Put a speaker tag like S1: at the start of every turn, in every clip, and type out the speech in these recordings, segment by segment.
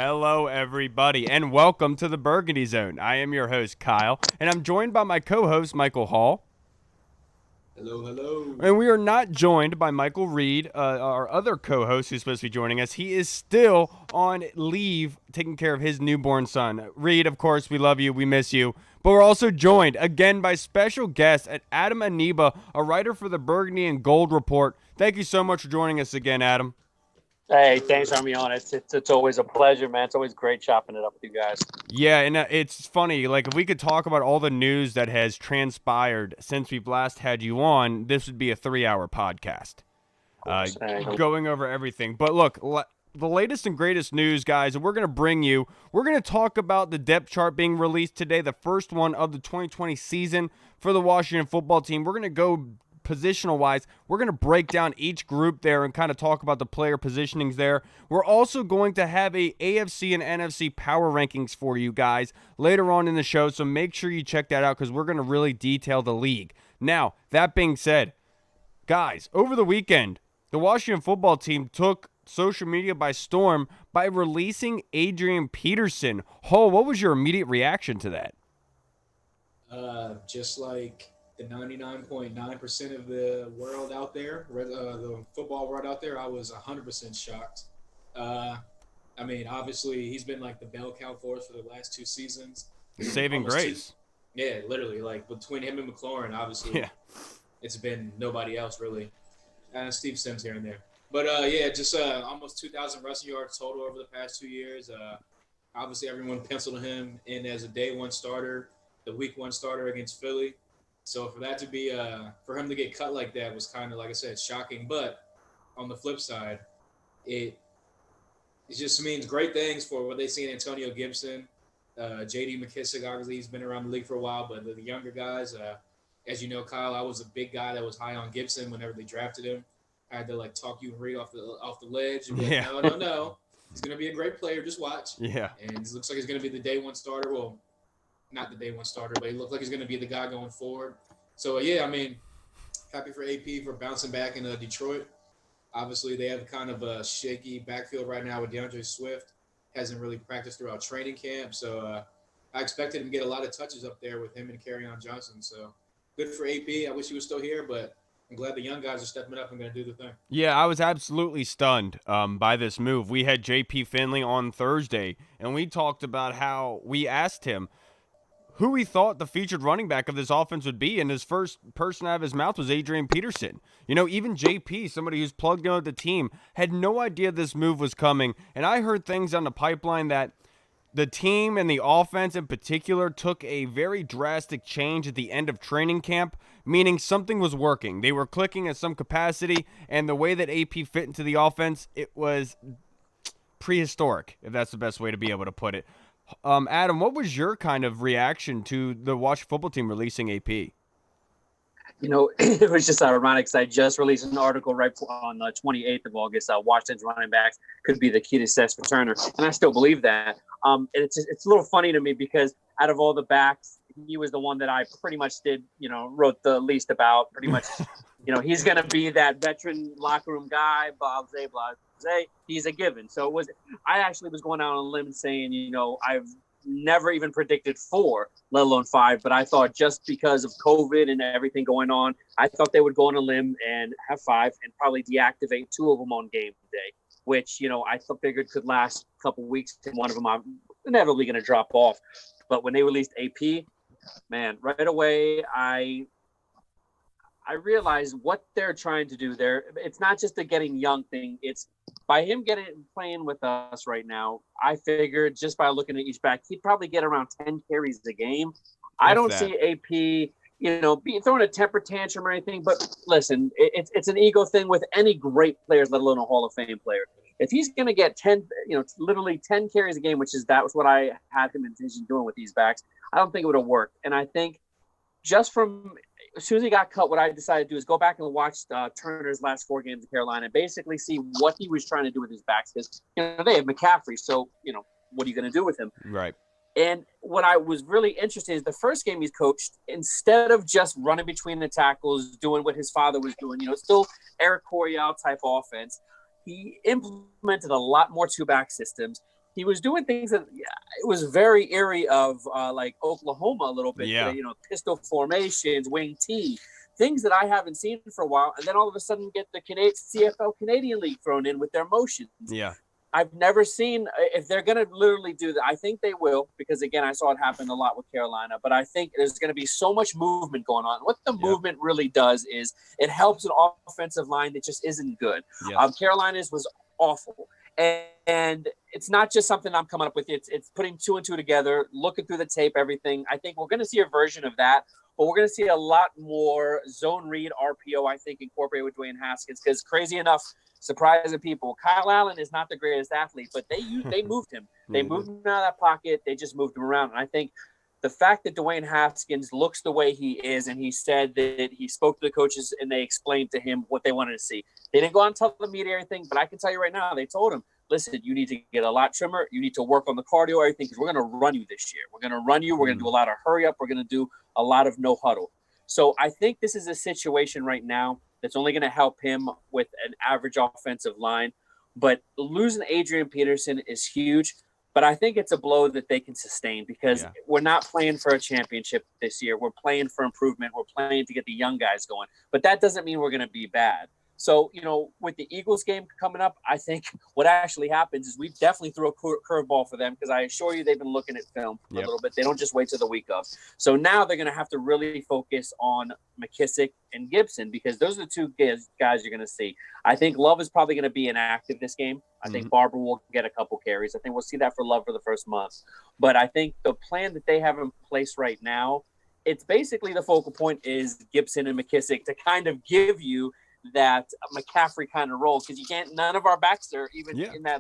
S1: Hello, everybody, and welcome to the Burgundy Zone. I am your host, Kyle, and I'm joined by my co-host, Michael Hall.
S2: Hello, hello.
S1: And we are not joined by Michael Reed, our other co-host who's supposed to be joining us. He is still on leave taking care of his newborn son. Reed, of course, we love you. We miss you. But we're also joined again by special guest at Adam Aniba, a writer for the Burgundy and Gold Report. Thank you so much for joining us again, Adam.
S3: Hey, thanks for having me on. It's always a pleasure, man. It's always great chopping it up with you guys.
S1: Yeah, and it's funny. Like, if we could talk about all the news that has transpired since we've last had you on, this would be a 3-hour podcast, going over everything. But look, the latest and greatest news, guys, and we're going to bring you. We're going to talk about the depth chart being released today, the first one of the 2020 season for the Washington football team. We're going to go positional wise. We're going to break down each group there and kind of talk about the player positionings there. We're also going to have a AFC and NFC power rankings for you guys later on in the show, so make sure you check that out because we're going to really detail the league. Now, that being said, guys, over the weekend, the Washington football team took social media by storm by releasing Adrian Peterson. Ho, what was your immediate reaction to that?
S2: Just like the 99.9% of the world out there, the football world out there, I was 100% shocked. Uh, I mean, obviously, he's been like the bell cow for us for the last 2 seasons.
S1: Saving grace.
S2: Yeah, literally. Like between him and McLaurin, obviously,
S1: Yeah.
S2: it's been nobody else really. And Steve Sims here and there. But yeah, just almost 2,000 rushing yards total over the past 2 years. Obviously, everyone penciled him in as a day one starter, the week one starter against Philly. So for that to be for him to get cut like that was kind of, like I said, shocking. But on the flip side, it just means great things for what they see in Antonio Gibson, J.D. McKissick. Obviously, he's been around the league for a while, but the younger guys, as you know, Kyle, I was a big guy that was high on Gibson whenever they drafted him. I had to like talk you and Reed off the ledge and be like, no. He's gonna be a great player. Just watch.
S1: Yeah.
S2: And it looks like he's gonna be the day one starter. Well, not the day one starter, but he looked like he's gonna be the guy going forward. So yeah, I mean, happy for AP for bouncing back in Detroit. Obviously, they have kind of a shaky backfield right now with DeAndre Swift. Hasn't really practiced throughout training camp, so I expected him to get a lot of touches up there with him and Kerryon Johnson. So good for AP. I wish he was still here, but I'm glad the young guys are stepping up and going to do the thing.
S1: Yeah, I was absolutely stunned by this move. We had JP Finley on Thursday, and we talked about how we asked him who he thought the featured running back of this offense would be, and his first person out of his mouth was Adrian Peterson. You know, even JP, somebody who's plugged in with the team, had no idea this move was coming, and I heard things on the pipeline that the team and the offense in particular took a very drastic change at the end of training camp, meaning something was working. They were clicking at some capacity, and the way that AP fit into the offense, it was prehistoric, if that's the best way to be able to put it. Adam, what was your kind of reaction to the Washington football team releasing AP?
S3: You know, it was just ironic because I just released an article right on the 28th of August. Washington's running backs could be the key to success returner, and I still believe that. It's a little funny to me because out of all the backs, he was the one that I pretty much wrote the least about. Pretty much, he's going to be that veteran locker room guy, blase. He's a given. So I actually was going out on a limb and saying, I've never even predicted 4, let alone 5. But I thought just because of COVID and everything going on, I thought they would go on a limb and have 5 and probably deactivate 2 of them on game day, which, I figured could last a couple weeks. And one of them I'm inevitably going to drop off. But when they released AP, man, right away, I realized what they're trying to do there. It's not just a getting young thing. It's by him playing with us right now. I figured just by looking at each back, he'd probably get around 10 carries a game. I don't see AP, throwing a temper tantrum or anything. But listen, it's an ego thing with any great players, let alone a Hall of Fame player. If he's going to get 10, literally 10 carries a game, that was what I had him envision doing with these backs, I don't think it would have worked. And I think just from as soon as he got cut, what I decided to do is go back and watch Turner's last 4 games in Carolina and basically see what he was trying to do with his backs. Because, they have McCaffrey. So, what are you going to do with him?
S1: Right.
S3: And what I was really interested in is the first game he's coached, instead of just running between the tackles, doing what his father was doing, still Eric Coryell type offense, he implemented a lot more 2-back systems. he was doing things that it was very eerie of like Oklahoma a little bit.
S1: Yeah.
S3: Pistol formations, wing T, things that I haven't seen for a while. And then all of a sudden get the CFL Canadian League thrown in with their motions.
S1: Yeah.
S3: I've never seen, if they're going to literally do that, I think they will, because again, I saw it happen a lot with Carolina, but I think there's going to be so much movement going on. What the movement really does is it helps an offensive line that just isn't good.
S1: Yes.
S3: Carolina's was awful. And it's not just something I'm coming up with. It's putting two and two together, looking through the tape, everything. I think we're going to see a version of that, but we're going to see a lot more zone read RPO, I think, incorporated with Dwayne Haskins, because crazy enough, surprising people, Kyle Allen is not the greatest athlete, but they moved him. They moved him out of that pocket. They just moved him around. And I think the fact that Dwayne Haskins looks the way he is, and he said that he spoke to the coaches and they explained to him what they wanted to see. They didn't go out and tell the media everything, but I can tell you right now, they told him, listen, you need to get a lot trimmer. You need to work on the cardio, everything, because we're going to run you this year. We're going to run you. We're going to do a lot of hurry up. We're going to do a lot of no huddle. So I think this is a situation right now that's only going to help him with an average offensive line. But losing Adrian Peterson is huge. But I think it's a blow that they can sustain, because we're not playing for a championship this year. We're playing for improvement. We're playing to get the young guys going. But that doesn't mean we're going to be bad. So, with the Eagles game coming up, I think what actually happens is we definitely throw a curveball for them, because I assure you they've been looking at film a little bit. They don't just wait till the week of. So now they're going to have to really focus on McKissick and Gibson, because those are the two guys you're going to see. I think Love is probably going to be inactive this game. I think Barber will get a couple carries. I think we'll see that for Love for the first month. But I think the plan that they have in place right now, it's basically the focal point is Gibson and McKissick to kind of give you that McCaffrey kind of role, because none of our backs are even in that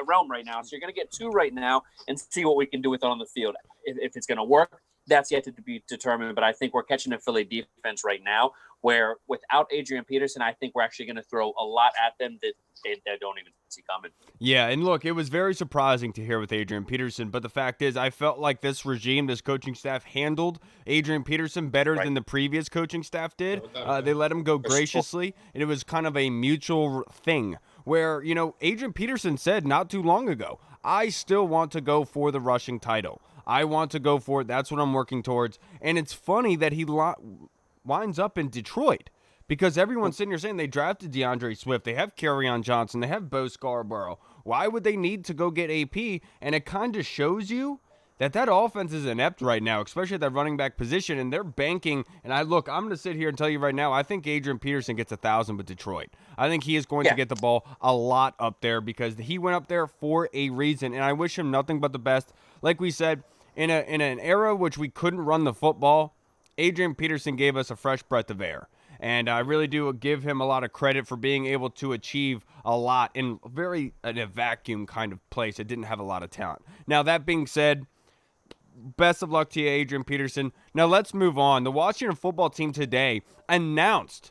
S3: realm right now. So you're going to get two right now and see what we can do with it on the field. If it's going to work, that's yet to be determined. But I think we're catching a Philly defense right now where without Adrian Peterson, I think we're actually going to throw a lot at them that they don't even see coming.
S1: Yeah, and look, it was very surprising to hear with Adrian Peterson, but the fact is I felt like this regime, this coaching staff handled Adrian Peterson better than the previous coaching staff did. They let him go graciously, and it was kind of a mutual thing where, Adrian Peterson said not too long ago, I still want to go for the rushing title. I want to go for it. That's what I'm working towards. And it's funny that he winds up in Detroit, because everyone's sitting here saying they drafted DeAndre Swift. They have Kerryon Johnson. They have Bo Scarborough. Why would they need to go get AP? And it kind of shows you that offense is inept right now, especially at that running back position. And they're banking. And I'm going to sit here and tell you right now, I think Adrian Peterson gets 1,000 with Detroit. I think he is going to get the ball a lot up there, because he went up there for a reason. And I wish him nothing but the best. Like we said, in an era which we couldn't run the football, Adrian Peterson gave us a fresh breath of air. And I really do give him a lot of credit for being able to achieve a lot in a vacuum kind of place. It didn't have a lot of talent. Now, that being said, best of luck to you, Adrian Peterson. Now, let's move on. The Washington football team today announced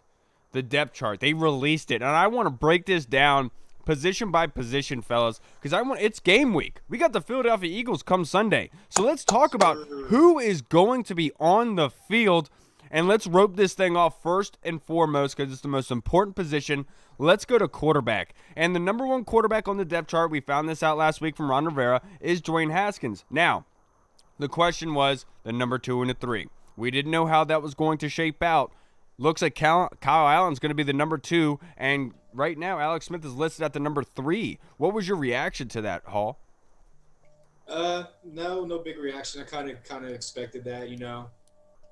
S1: the depth chart. They released it. And I want to break this down position by position, fellas, because it's game week. We got the Philadelphia Eagles come Sunday. So let's talk about who is going to be on the field. And let's rope this thing off first and foremost, because it's the most important position. Let's go to quarterback. And the number one quarterback on the depth chart, we found this out last week from Ron Rivera, is Dwayne Haskins. Now, the question was the number 2 and the 3. We didn't know how that was going to shape out. Looks like Kyle Allen's going to be the number 2, and right now Alex Smith is listed at the number 3. What was your reaction to that, Hall?
S2: No big reaction. I kind of expected that,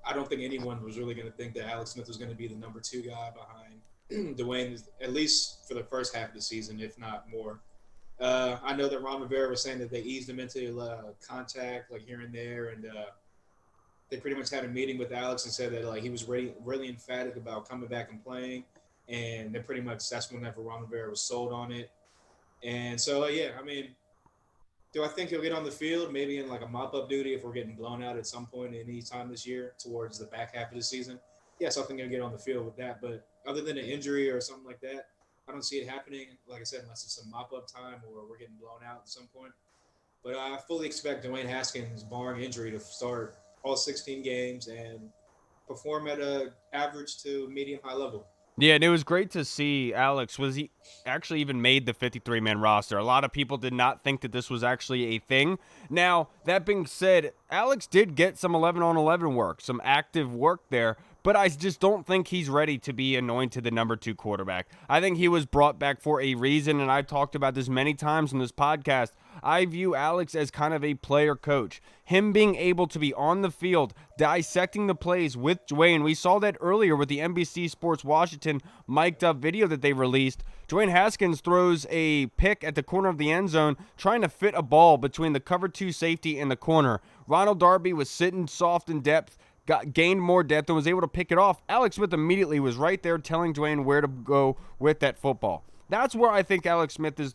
S2: I don't think anyone was really going to think that Alex Smith was going to be the number 2 guy behind Dwayne, at least for the first half of the season, if not more. I know that Ron Rivera was saying that they eased him into contact, like here and there, and they pretty much had a meeting with Alex and said that he was really emphatic about coming back and playing, and that's whenever Ron Rivera was sold on it. And so, do I think he'll get on the field? Maybe in a mop-up duty if we're getting blown out at some point any time this year towards the back half of the season. Yes, I think he'll get on the field with that. But other than an injury or something like that, I don't see it happening, like I said, unless it's some mop-up time or we're getting blown out at some point. But I fully expect Dwayne Haskins, barring injury, to start all 16 games and perform at a average to medium high level.
S1: Yeah, and it was great to see Alex. Was he actually even made the 53-man roster? A lot of people did not think that this was actually a thing. Now, that being said, Alex did get some 11-on-11 work, some active work there, but I just don't think he's ready to be anointed the number 2 quarterback. I think he was brought back for a reason, and I've talked about this many times in this podcast. I view Alex as kind of a player coach. Him being able to be on the field, dissecting the plays with Dwayne. We saw that earlier with the NBC Sports Washington mic'd up video that they released. Dwayne Haskins throws a pick at the corner of the end zone, trying to fit a ball between the cover 2 safety and the corner. Ronald Darby was sitting soft in depth, gained more depth, and was able to pick it off. Alex Smith immediately was right there telling Dwayne where to go with that football. That's where I think Alex Smith is.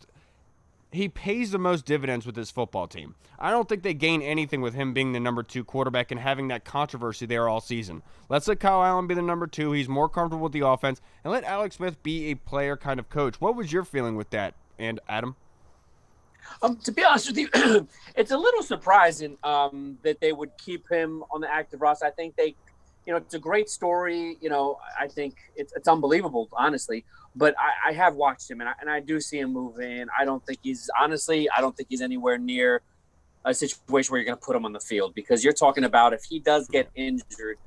S1: He pays the most dividends with his football team. I don't think they gain anything with him being the number 2 quarterback and having that controversy there all season. Let's let Kyle Allen be the number 2. He's more comfortable with the offense. And let Alex Smith be a player kind of coach. What was your feeling with that, and Adam?
S3: To be honest with you, it's a little surprising that they would keep him on the active roster. I think it's a great story. I think it's unbelievable, honestly. But I have watched him, and I do see him moving. I don't think he's anywhere near a situation where you're going to put him on the field, because you're talking about if he does get injured,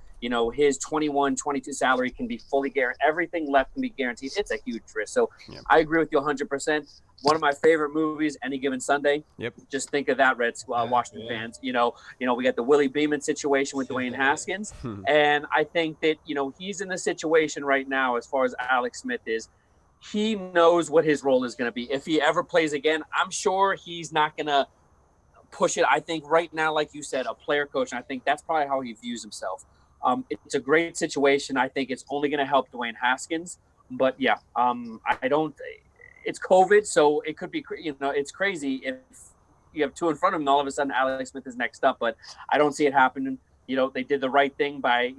S3: his 21, 22 salary can be fully guaranteed. Everything left can be guaranteed. It's a huge risk. So yeah. I agree with you 100%. One of my favorite movies, Any Given Sunday.
S1: Yep.
S3: Just think of that, Washington fans. We got the Willie Beeman situation with Dwayne Haskins. And I think that, he's in the situation right now, as far as Alex Smith is, he knows what his role is going to be. If he ever plays again, I'm sure he's not going to push it. I think right now, like you said, a player coach, and I think that's probably how he views himself. It's a great situation. I think it's only going to help Dwayne Haskins. But yeah, I don't. It's COVID, so it could be. It's crazy if you have 2 in front of him, and all of a sudden Alex Smith is next up. But I don't see it happening. They did the right thing by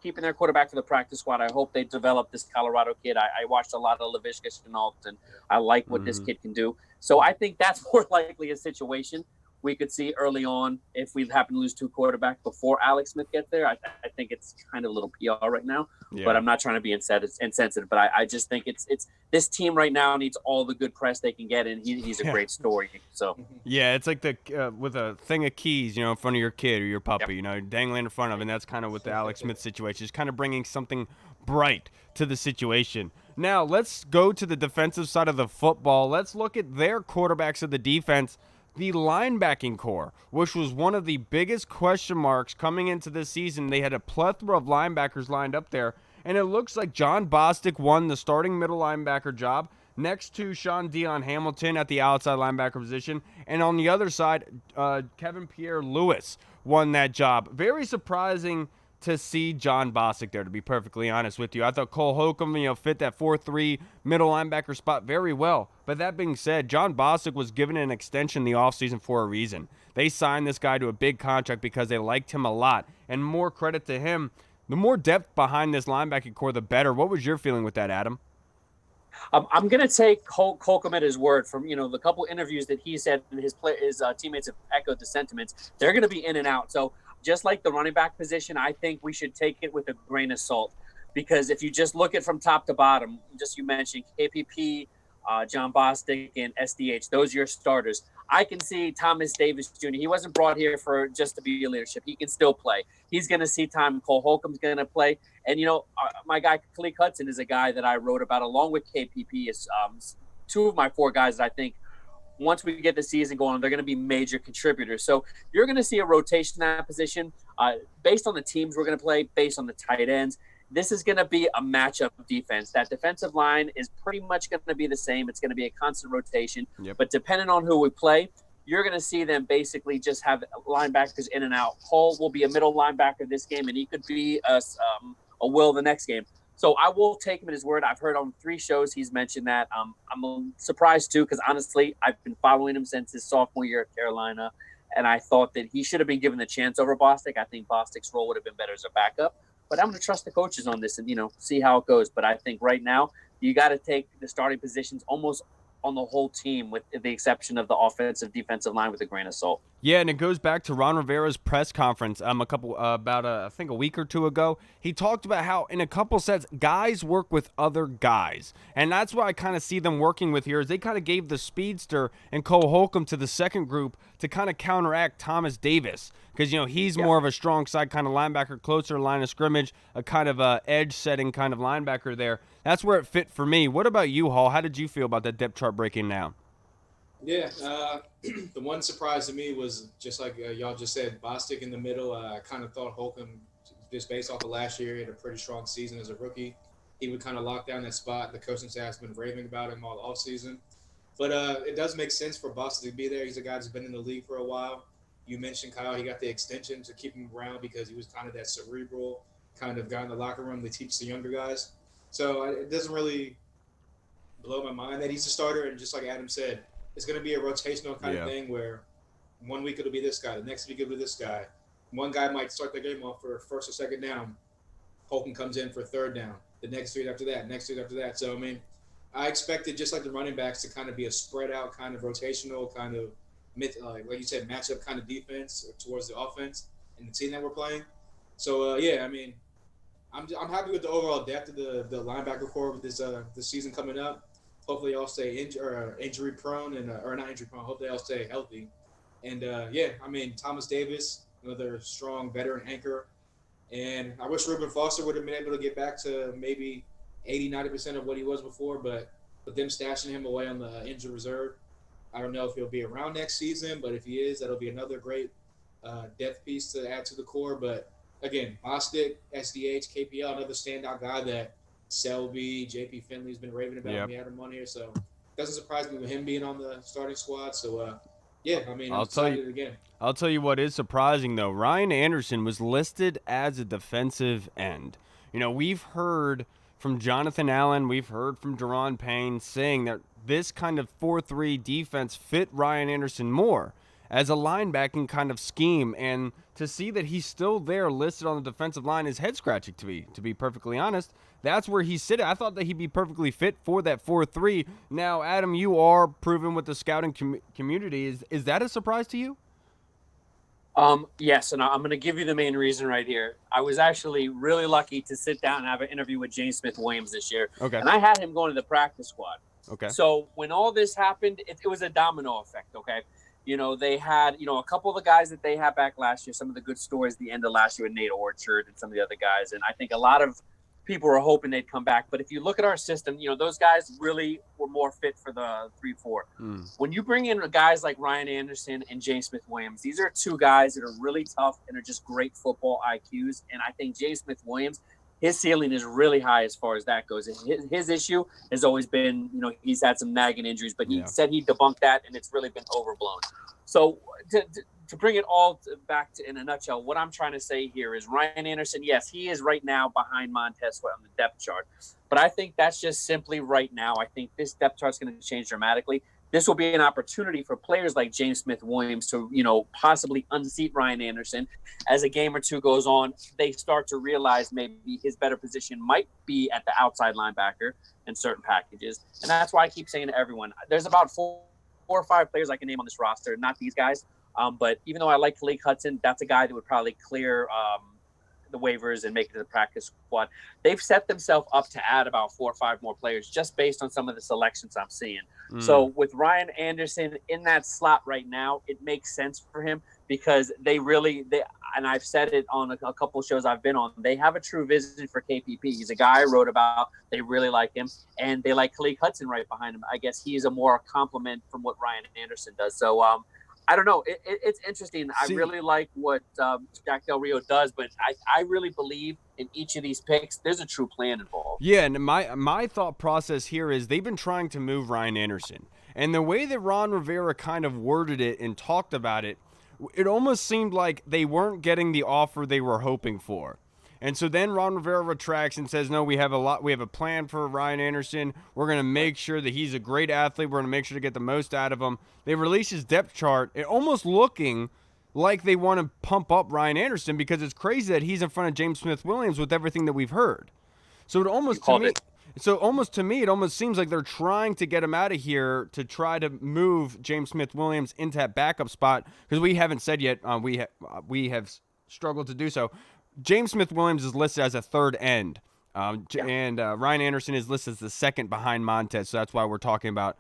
S3: keeping their quarterback for the practice squad. I hope they develop this Colorado kid. I watched a lot of Laviska Shenault, and I like what this kid can do. So I think that's more likely a situation we could see early on if we happen to lose 2 quarterbacks before Alex Smith gets there. I think it's kind of a little PR right now, but I'm not trying to be insensitive. But I just think it's this team right now needs all the good press they can get, and he's a great story. So
S1: yeah, it's like the with a thing of keys, in front of your kid or your puppy, dangling in front of, and that's kind of what the Alex Smith situation is, kind of bringing something bright to the situation. Now let's go to the defensive side of the football. Let's look at their quarterbacks of the defense. The linebacking core, which was one of the biggest question marks coming into this season. They had a plethora of linebackers lined up there, and it looks like John Bostic won the starting middle linebacker job next to Sean Dion Hamilton at the outside linebacker position. And on the other side, Kevin Pierre-Louis won that job. Very surprising to see John Bostic there, to be perfectly honest with you. I thought Cole Holcomb, fit that 4-3 middle linebacker spot very well. But that being said, John Bostic was given an extension the offseason for a reason. They signed this guy to a big contract because they liked him a lot. And more credit to him. The more depth behind this linebacking core, the better. What was your feeling with that, Adam?
S3: I'm going to take Holcomb at his word from, the couple interviews that he said, and his teammates have echoed the sentiments. They're going to be in and out. So just like the running back position, I think we should take it with a grain of salt, because if you just look at from top to bottom, just you mentioned KPP, John Bostic, and SDH, those are your starters. I can see Thomas Davis Jr. He wasn't brought here for just to be a leadership. He can still play. He's going to see time. Cole Holcomb's going to play. And, my guy Khaleke Hudson is a guy that I wrote about along with KPP. Is 2 of my 4 guys that I think once we get the season going, they're going to be major contributors. So you're going to see a rotation in that position based on the teams we're going to play, based on the tight ends. This is going to be a matchup defense. That defensive line is pretty much going to be the same. It's going to be a constant rotation. Yep. But depending on who we play, you're going to see them basically just have linebackers in and out. Cole will be a middle linebacker this game, and he could be a Will the next game. So I will take him at his word. I've heard on 3 shows he's mentioned that. I'm surprised, too, because honestly, I've been following him since his sophomore year at Carolina, and I thought that he should have been given the chance over Bostic. I think Bostic's role would have been better as a backup. But I'm going to trust the coaches on this and, see how it goes. But I think right now you got to take the starting positions almost on the whole team, with the exception of the offensive defensive line, with a grain of salt.
S1: Yeah, and it goes back to Ron Rivera's press conference I think a week or two ago. He talked about how in a couple sets guys work with other guys. And that's what I kind of see them working with here is they kind of gave the speedster and Cole Holcomb to the second group to kind of counteract Thomas Davis because he's more of a strong side kind of linebacker, closer line of scrimmage, a kind of edge setting kind of linebacker there. That's where it fit for me. What about you, Hall? How did you feel about that depth chart breaking down?
S2: Yeah, the one surprise to me was just like y'all just said, Bostic in the middle. I kind of thought Holcomb, just based off of last year, he had a pretty strong season as a rookie. He would kind of lock down that spot. The coaching staff's been raving about him all offseason. But it does make sense for Bostic to be there. He's a guy that's been in the league for a while. You mentioned, Kyle, he got the extension to keep him around because he was kind of that cerebral kind of guy in the locker room that teaches the younger guys. So it doesn't really blow my mind that he's a starter. And just like Adam said, it's going to be a rotational kind of thing where 1 week it'll be this guy, the next week it'll be this guy. One guy might start the game off for first or second down. Holcomb comes in for third down. The next week after that, next week after that. So, I mean, I expected just like the running backs to kind of be a spread out kind of rotational kind of, like you said, matchup kind of defense towards the offense and the team that we're playing. So, I mean, I'm happy with the overall depth of the linebacker core with this season coming up. Hopefully, all stay injury prone or not injury prone. Hopefully, all stay healthy. And I mean, Thomas Davis, another strong veteran anchor. And I wish Reuben Foster would have been able to get back to maybe 80-90% of what he was before. But with them stashing him away on the injured reserve, I don't know if he'll be around next season. But if he is, that'll be another great depth piece to add to the core. But again, Bostic, SDH, KPL, another standout guy that Selby, JP Finley's been raving about. Yep. We had him on here, so it doesn't surprise me with him being on the starting squad. So, I mean, I'm excited again.
S1: I'll tell you what is surprising, though. Ryan Anderson was listed as a defensive end. We've heard from Jonathan Allen, we've heard from Deron Payne saying that this kind of 4-3 defense fit Ryan Anderson more as a linebacking kind of scheme, and to see that he's still there listed on the defensive line is head-scratching to be perfectly honest. That's where he's sitting. I thought that he'd be perfectly fit for that 4-3. Now, Adam, you are proven with the scouting community. Is that a surprise to you?
S3: Yes, and I'm going to give you the main reason right here. I was actually really lucky to sit down and have an interview with James Smith-Williams this year.
S1: Okay.
S3: And I had him going to the practice squad.
S1: Okay.
S3: So when all this happened, it was a domino effect, okay? They had, a couple of the guys that they had back last year, some of the good stories at the end of last year with Nate Orchard and some of the other guys. And I think a lot of people were hoping they'd come back. But if you look at our system, those guys really were more fit for the 3-4. When you bring in guys like Ryan Anderson and James Smith-Williams, these are two guys that are really tough and are just great football IQs. And I think James Smith-Williams, his ceiling is really high as far as that goes. His issue has always been, he's had some nagging injuries, but he said he debunked that, and it's really been overblown. So to bring it all back to in a nutshell, what I'm trying to say here is Ryan Anderson, yes, he is right now behind Montez Sweat on the depth chart. But I think that's just simply right now. I think this depth chart is going to change dramatically. This will be an opportunity for players like James Smith-Williams to, possibly unseat Ryan Anderson. As a game or two goes on, they start to realize maybe his better position might be at the outside linebacker in certain packages. And that's why I keep saying to everyone, there's about four or five players I can name on this roster, not these guys. But even though I like Khaleke Hudson, that's a guy that would probably clear the waivers and make it to the practice squad. They've set themselves up to add about 4 or 5 more players just based on some of the selections I'm seeing. So with Ryan Anderson in that slot right now, it makes sense for him because they and I've said it on a couple of shows I've been on, they have a true vision for KPP. He's a guy I wrote about. They really like him, and they like Khaleke Hudson right behind him. I guess he's a more compliment from what Ryan Anderson does. So I don't know. It's interesting. I really like what Jack Del Rio does, but I really believe in each of these picks, there's a true plan involved.
S1: Yeah, and my thought process here is they've been trying to move Ryan Anderson. And the way that Ron Rivera kind of worded it and talked about it, it almost seemed like they weren't getting the offer they were hoping for. And so then Ron Rivera retracts and says, no, we have a plan for Ryan Anderson. We're going to make sure that he's a great athlete. We're going to make sure to get the most out of him. They release his depth chart, it almost looking like they want to pump up Ryan Anderson because it's crazy that he's in front of James Smith-Williams with everything that we've heard. So it almost, to me, So almost to me, it almost seems like they're trying to get him out of here to try to move James Smith-Williams into that backup spot, because we haven't said yet, we have struggled to do so. James Smith-Williams is listed as a third end, and Ryan Anderson is listed as the second behind Montez, so that's why we're talking about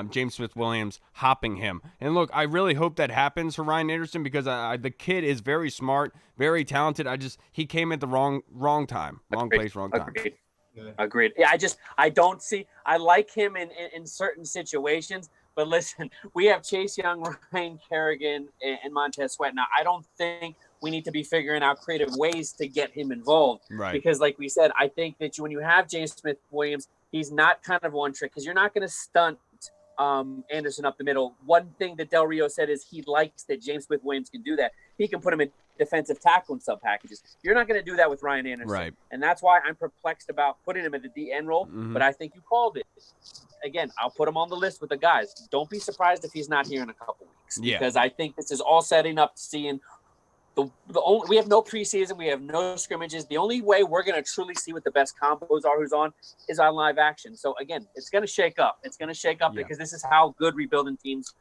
S1: James Smith-Williams hopping him. And look, I really hope that happens for Ryan Anderson, because the kid is very smart, very talented. He came at the wrong time, wrong place, wrong time.
S3: Agreed. Yeah, I don't see. I like him in certain situations, but listen, we have Chase Young, Ryan Kerrigan, and Montez Sweat. Now, I don't think we need to be figuring out creative ways to get him involved,
S1: right?
S3: Because, like we said, I think that when you have James Smith-Williams, he's not kind of one trick, because you're not going to stunt Anderson up the middle. One thing that Del Rio said is he likes that James Smith-Williams can do that. He can put him in defensive tackle and sub packages. You're not going to do that with Ryan Anderson.
S1: Right.
S3: And that's why I'm perplexed about putting him in the DN role.
S1: Mm-hmm.
S3: But I think you called it. Again, I'll put him on the list with the guys. Don't be surprised if he's not here in a couple weeks.
S1: Yeah.
S3: Because I think this is all setting up to seeing we have no preseason, we have no scrimmages. The only way we're going to truly see what the best combos are, who's on, is on live action. So again, it's going to shake up. It's going to shake up because this is how good rebuilding teams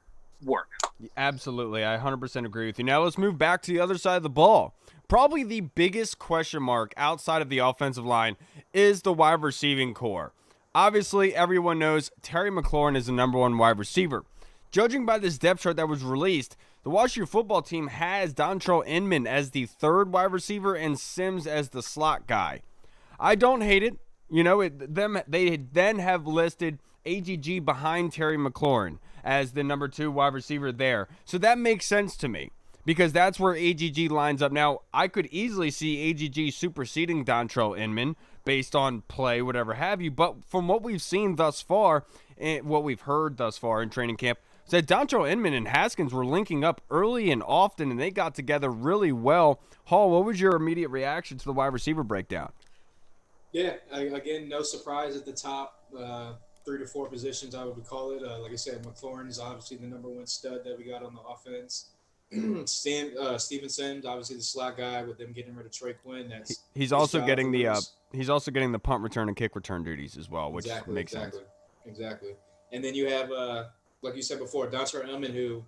S3: work.
S1: Absolutely. I 100% agree with you. Now let's move back to the other side of the ball. Probably the biggest question mark outside of the offensive line is the wide receiving core. Obviously, everyone knows Terry McLaurin is the number one wide receiver. Judging by this depth chart that was released, the Washington football team has Dontrell Inman as the third wide receiver and Sims as the slot guy. I don't hate it. You know, they then have listed AGG behind Terry McLaurin as the number two wide receiver there. So that makes sense to me, because that's where AGG lines up. Now, I could easily see AGG superseding Dontrell Inman based on play, whatever have you. But from what we've seen thus far, and what we've heard thus far in training camp, that Dontrell Inman and Haskins were linking up early and often, and they got together really well. Hall, what was your immediate reaction to the wide receiver breakdown?
S2: Yeah, again, no surprise at the top 3 to 4 positions, I would call it. Like I said, McLaurin is obviously the number one stud that we got on the offense. Steven Sims, obviously the slot guy, with them getting rid of Trey Quinn.
S1: He's also getting the punt return and kick return duties as well, which makes sense.
S2: Exactly. And then you have, like you said before, Dontrell Inman, who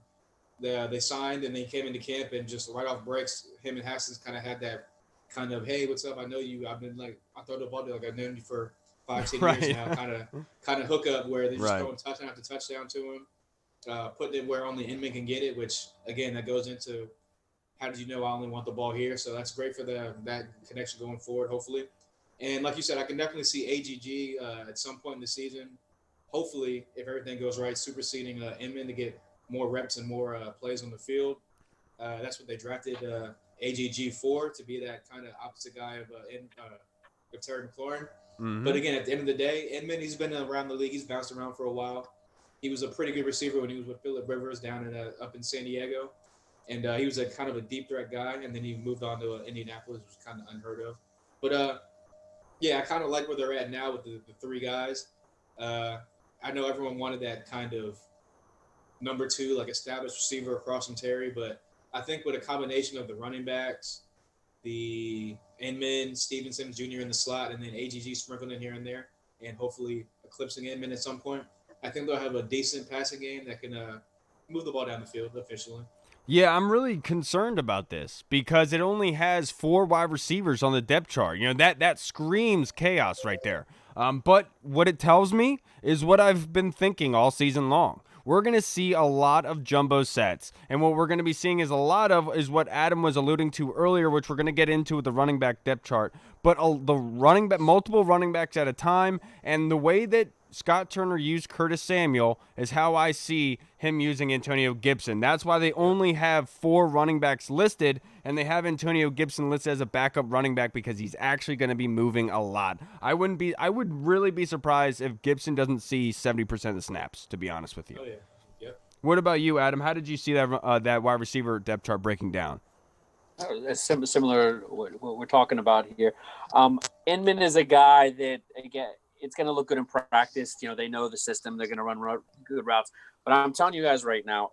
S2: they signed, and they came into camp, and just right off breaks, him and Haskins kind of had that kind of, hey, what's up? I know you. I've been like, I throw the ball to, like, I've known you for 5-10 years now. Kind of hook up where they're just throwing touchdown after touchdown to him. Putting it where only Inman can get it, which, again, that goes into how did you know I only want the ball here? So that's great for that connection going forward, hopefully. And like you said, I can definitely see AGG at some point in the season, hopefully, if everything goes right, superseding Inman to get more reps and more plays on the field. That's what they drafted AGG for, to be that kind of opposite guy of Terry McLaurin. Mm-hmm. But again, at the end of the day, Inman, he's been around the league. He's bounced around for a while. He was a pretty good receiver when he was with Phillip Rivers down up in San Diego. And he was a kind of a deep threat guy. And then he moved on to Indianapolis, which was kind of unheard of. But, yeah, I kind of like where they're at now with the three guys. I know everyone wanted that kind of number two, like established receiver across from Terry. But I think with a combination of the running backs, the Inman, Steven Sims Jr. in the slot, and then AGG sprinkled in here and there, and hopefully eclipsing Inman at some point, I think they'll have a decent passing game that can move the ball down the field efficiently.
S1: Yeah, I'm really concerned about this because it only has 4 wide receivers on the depth chart. You know, that screams chaos right there. But what it tells me is what I've been thinking all season long. We're going to see a lot of jumbo sets. And what we're going to be seeing is what Adam was alluding to earlier, which we're going to get into with the running back depth chart. But multiple running backs at a time, and the way that Scott Turner used Curtis Samuel is how I see him using Antonio Gibson. That's why they only have 4 running backs listed, and they have Antonio Gibson listed as a backup running back because he's actually going to be moving a lot. I would really be surprised if Gibson doesn't see 70% of the snaps, to be honest with you.
S2: Oh, yeah. Yep.
S1: What about you, Adam? How did you see that wide receiver depth chart breaking down?
S3: It's similar to what we're talking about here. Inman is a guy that, again, it's going to look good in practice. You know, they know the system. They're going to run good routes. But I'm telling you guys right now,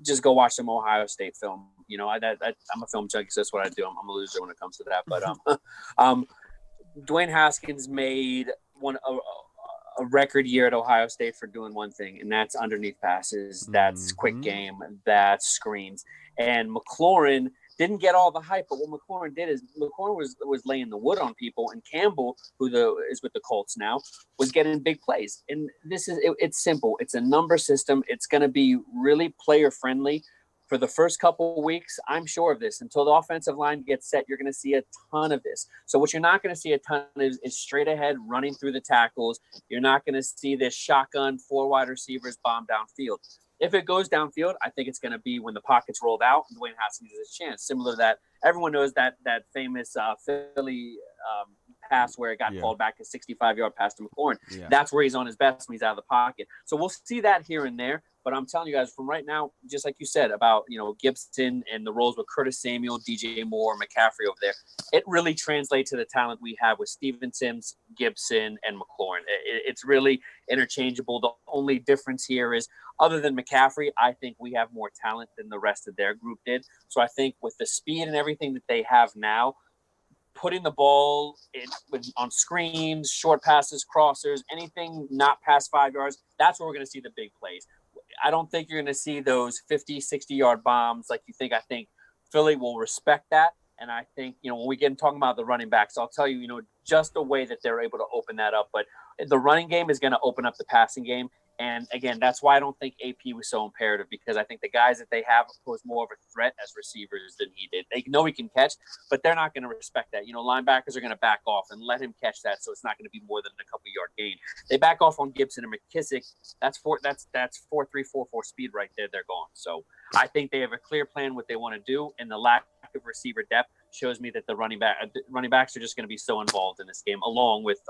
S3: just go watch some Ohio State film. You know, I'm a film junkie, so that's what I do. I'm a loser when it comes to that. But Dwayne Haskins made a record year at Ohio State for doing one thing, and that's underneath passes, that's quick game, that's screens. And McLaurin didn't get all the hype, but what McLaurin did is McLaurin was laying the wood on people, and Campbell, who is with the Colts now, was getting big plays. And it's simple. It's a number system. It's going to be really player friendly. For the first couple of weeks, I'm sure of this. Until the offensive line gets set, you're going to see a ton of this. So what you're not going to see a ton of is straight ahead running through the tackles. You're not going to see this shotgun 4 wide receivers bomb downfield. If it goes downfield, I think it's going to be when the pocket's rolled out and Dwayne Haskins has a chance. Similar to that, everyone knows that famous Philly pass where it got called back, a 65-yard pass to McLaurin. Yeah. That's where he's on his best when he's out of the pocket. So we'll see that here and there. But I'm telling you guys, from right now, just like you said about, Gibson and the roles with Curtis Samuel, DJ Moore, McCaffrey over there, it really translates to the talent we have with Steven Sims, Gibson, and McLaurin. It's really interchangeable. The only difference here is, other than McCaffrey, I think we have more talent than the rest of their group did. So I think with the speed and everything that they have now, putting the ball on screens, short passes, crossers, anything not past 5 yards, that's where we're going to see the big plays. I don't think you're going to see those 50, 60-yard bombs like you think. I think Philly will respect that. And I think, when we get talking about the running backs, I'll tell you, just the way that they're able to open that up. But the running game is going to open up the passing game. And again, that's why I don't think AP was so imperative, because I think the guys that they have pose more of a threat as receivers than he did. They know he can catch, but they're not going to respect that. Linebackers are going to back off and let him catch that, so it's not going to be more than a couple yard gain. They back off on Gibson and McKissick. That's 4.3, 4.4 speed right there. They're gone. So I think they have a clear plan what they want to do, and the lack of receiver depth shows me that the running backs are just going to be so involved in this game, along with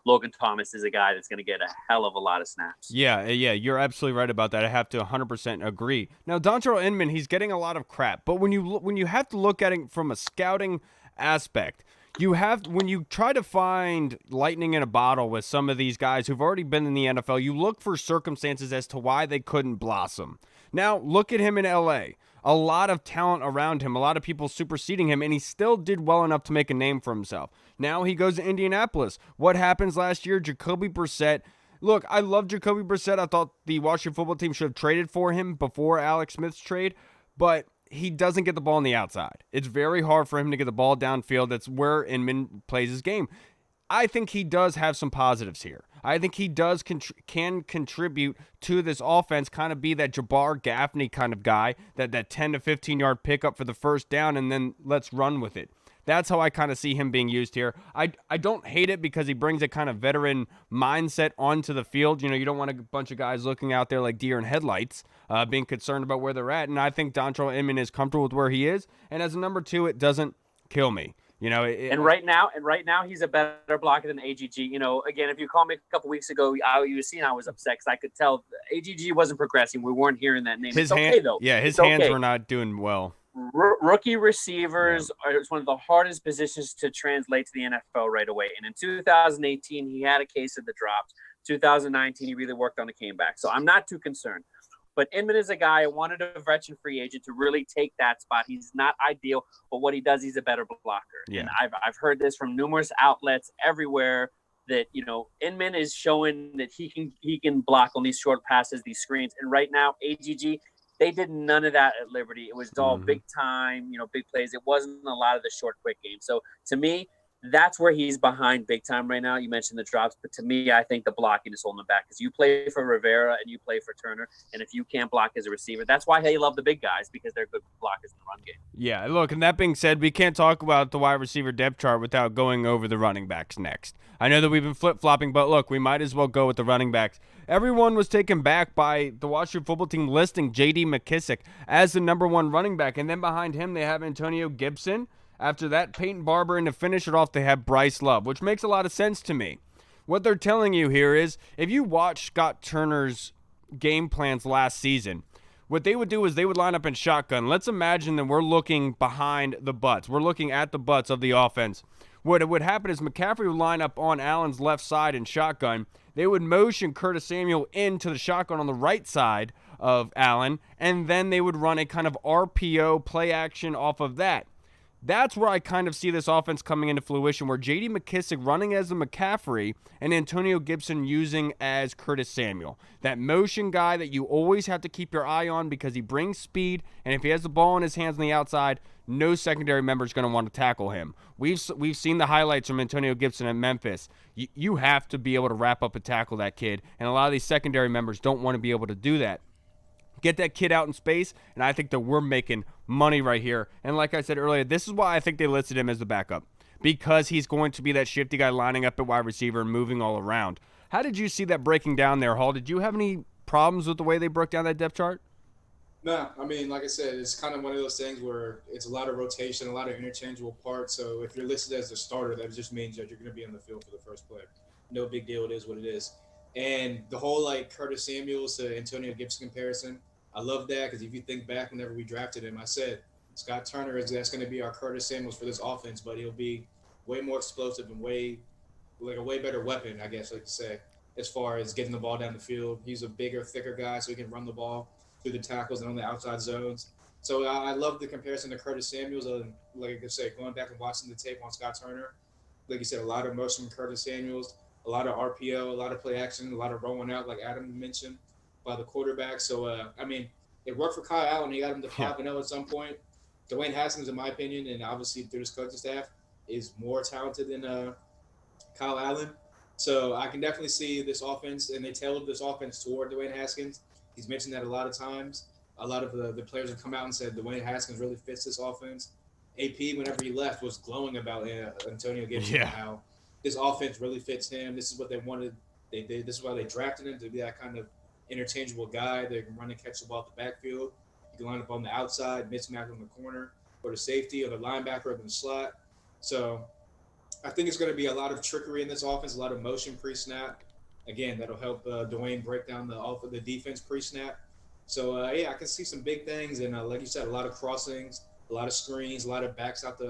S3: Logan Thomas is a guy that's going to get a hell of a lot of snaps.
S1: Yeah, you're absolutely right about that. I have to 100% agree. Now, Dontrell Inman, he's getting a lot of crap, but when you have to look at it from a scouting aspect, when you try to find lightning in a bottle with some of these guys who've already been in the NFL, you look for circumstances as to why they couldn't blossom. Now, look at him in LA. A lot of talent around him, a lot of people superseding him, and he still did well enough to make a name for himself. Now he goes to Indianapolis. What happens last year? Jacoby Brissett. Look, I love Jacoby Brissett. I thought the Washington football team should have traded for him before Alex Smith's trade, but he doesn't get the ball on the outside. It's very hard for him to get the ball downfield. That's where Inman plays his game. I think he does have some positives here. I think he does can contribute to this offense, kind of be that Jabbar Gaffney kind of guy, that 10 to 15-yard pickup for the first down, and then let's run with it. That's how I kind of see him being used here. I don't hate it because he brings a kind of veteran mindset onto the field. You don't want a bunch of guys looking out there like deer in headlights, being concerned about where they're at. And I think Dontrell Inman is comfortable with where he is. And as a number 2, it doesn't kill me.
S3: And right now, he's a better blocker than AGG. Again, if you called me a couple weeks ago, you seen I was upset because I could tell AGG wasn't progressing. We weren't hearing that name. It's okay, though.
S1: Yeah, his hands were not doing well.
S3: Rookie receivers are one of the hardest positions to translate to the NFL right away. And in 2018, he had a case of the drops. 2019, he really worked on the came back. So I'm not too concerned. But Inman is a guy I wanted a veteran free agent to really take that spot. He's not ideal, but what he does, he's a better blocker. Yeah. And I've heard this from numerous outlets everywhere that, Inman is showing that he can block on these short passes, these screens. And right now, AGG, they did none of that at Liberty. It was all big time, big plays. It wasn't a lot of the short, quick game. So to me, that's where he's behind big time right now. You mentioned the drops, but to me, I think the blocking is holding him back because you play for Rivera and you play for Turner, and if you can't block as a receiver, that's why they love the big guys, because they're good blockers in the run game.
S1: Yeah, look, and that being said, we can't talk about the wide receiver depth chart without going over the running backs next. I know that we've been flip-flopping, but look, we might as well go with the running backs. Everyone was taken back by the Washington football team listing J.D. McKissick as the number 1 running back, and then behind him they have Antonio Gibson. After that, Peyton Barber, and to finish it off, they have Bryce Love, which makes a lot of sense to me. What they're telling you here is, if you watch Scott Turner's game plans last season, what they would do is they would line up in shotgun. Let's imagine that we're looking behind the butts. We're looking at the butts of the offense. What would happen is McCaffrey would line up on Allen's left side in shotgun. They would motion Curtis Samuel into the shotgun on the right side of Allen, and then they would run a kind of RPO play action off of that. That's where I kind of see this offense coming into fruition, where J.D. McKissic running as the McCaffrey and Antonio Gibson using as Curtis Samuel. That motion guy that you always have to keep your eye on because he brings speed, and if he has the ball in his hands on the outside, no secondary member is going to want to tackle him. We've seen the highlights from Antonio Gibson at Memphis. You have to be able to wrap up and tackle that kid, and a lot of these secondary members don't want to be able to do that. Get that kid out in space, and I think that we're making money right here. And like I said earlier, this is why I think they listed him as the backup, because he's going to be that shifty guy lining up at wide receiver and moving all around. How did you see that breaking down there, Hall? Did you have any problems with the way they broke down that depth chart?
S2: No, I mean, like I said, it's kind of one of those things where it's a lot of rotation, a lot of interchangeable parts. So if you're listed as the starter, that just means that you're going to be on the field for the first play. No big deal. It is what it is. And the whole like Curtis Samuels to Antonio Gibson comparison, I love that because if you think back whenever we drafted him, I said Scott Turner that's going to be our Curtis Samuels for this offense, but he'll be way more explosive and way better weapon, I guess, like you say, as far as getting the ball down the field. He's a bigger, thicker guy, so he can run the ball through the tackles and on the outside zones. So I love the comparison to Curtis Samuels. Like I said, going back and watching the tape on Scott Turner, like you said, a lot of motion from Curtis Samuels, a lot of RPO, a lot of play action, a lot of rolling out, like Adam mentioned, by the quarterback. So, I mean, it worked for Kyle Allen. He got him to 5-0 at some point. Dwayne Haskins, in my opinion, and obviously through his coaching staff, is more talented than Kyle Allen. So I can definitely see this offense, and they tailored this offense toward Dwayne Haskins. He's mentioned that a lot of times. A lot of the players have come out and said Dwayne Haskins really fits this offense. AP, whenever he left, was glowing about Antonio Gibson, how this offense really fits him. This is what they wanted. This is why they drafted him, to be that kind of interchangeable guy that can run and catch the ball at the backfield. You can line up on the outside, mismatch on the corner, or the safety, or the linebacker up in the slot. So I think it's going to be a lot of trickery in this offense, a lot of motion pre-snap. Again, that'll help Dwayne break down the defense pre-snap. So, I can see some big things. And like you said, a lot of crossings, a lot of screens, a lot of backs out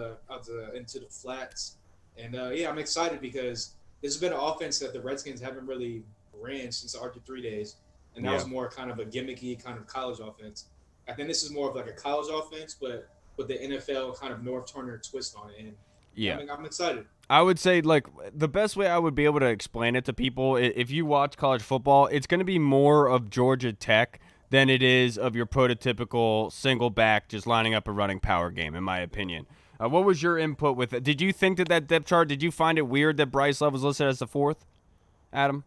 S2: into the flats. And, I'm excited because this has been an offense that the Redskins haven't really ran since the RG3 days. And that was more kind of a gimmicky kind of college offense. I think this is more of like a college offense, but with the NFL kind of North Turner twist on it. And I'm excited.
S1: I would say, like, the best way I would be able to explain it to people, if you watch college football, it's going to be more of Georgia Tech than it is of your prototypical single back just lining up a running power game, in my opinion. What was your input with it? Did you think that depth chart, did you find it weird that Bryce Love was listed as the fourth, Adam?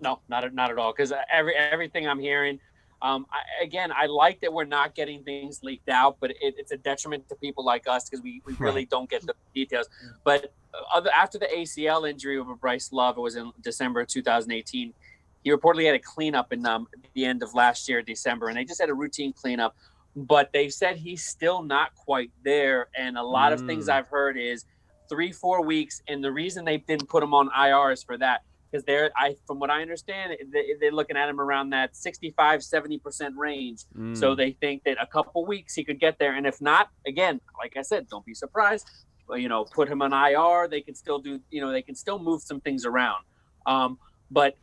S3: No, not at all. Because everything I'm hearing, I like that we're not getting things leaked out, but it's a detriment to people like us because we really don't get the details. But after the ACL injury over Bryce Love, it was in December of 2018. He reportedly had a cleanup in the end of last year, December, and they just had a routine cleanup. But they said he's still not quite there, and a lot of things I've heard is 3-4 weeks, and the reason they didn't put him on IR is for that. Because from what I understand, they're looking at him around that 65-70% range. So they think that a couple weeks he could get there, and if not, again, like I said, don't be surprised. Put him on IR. They can still do. They can still move some things around. But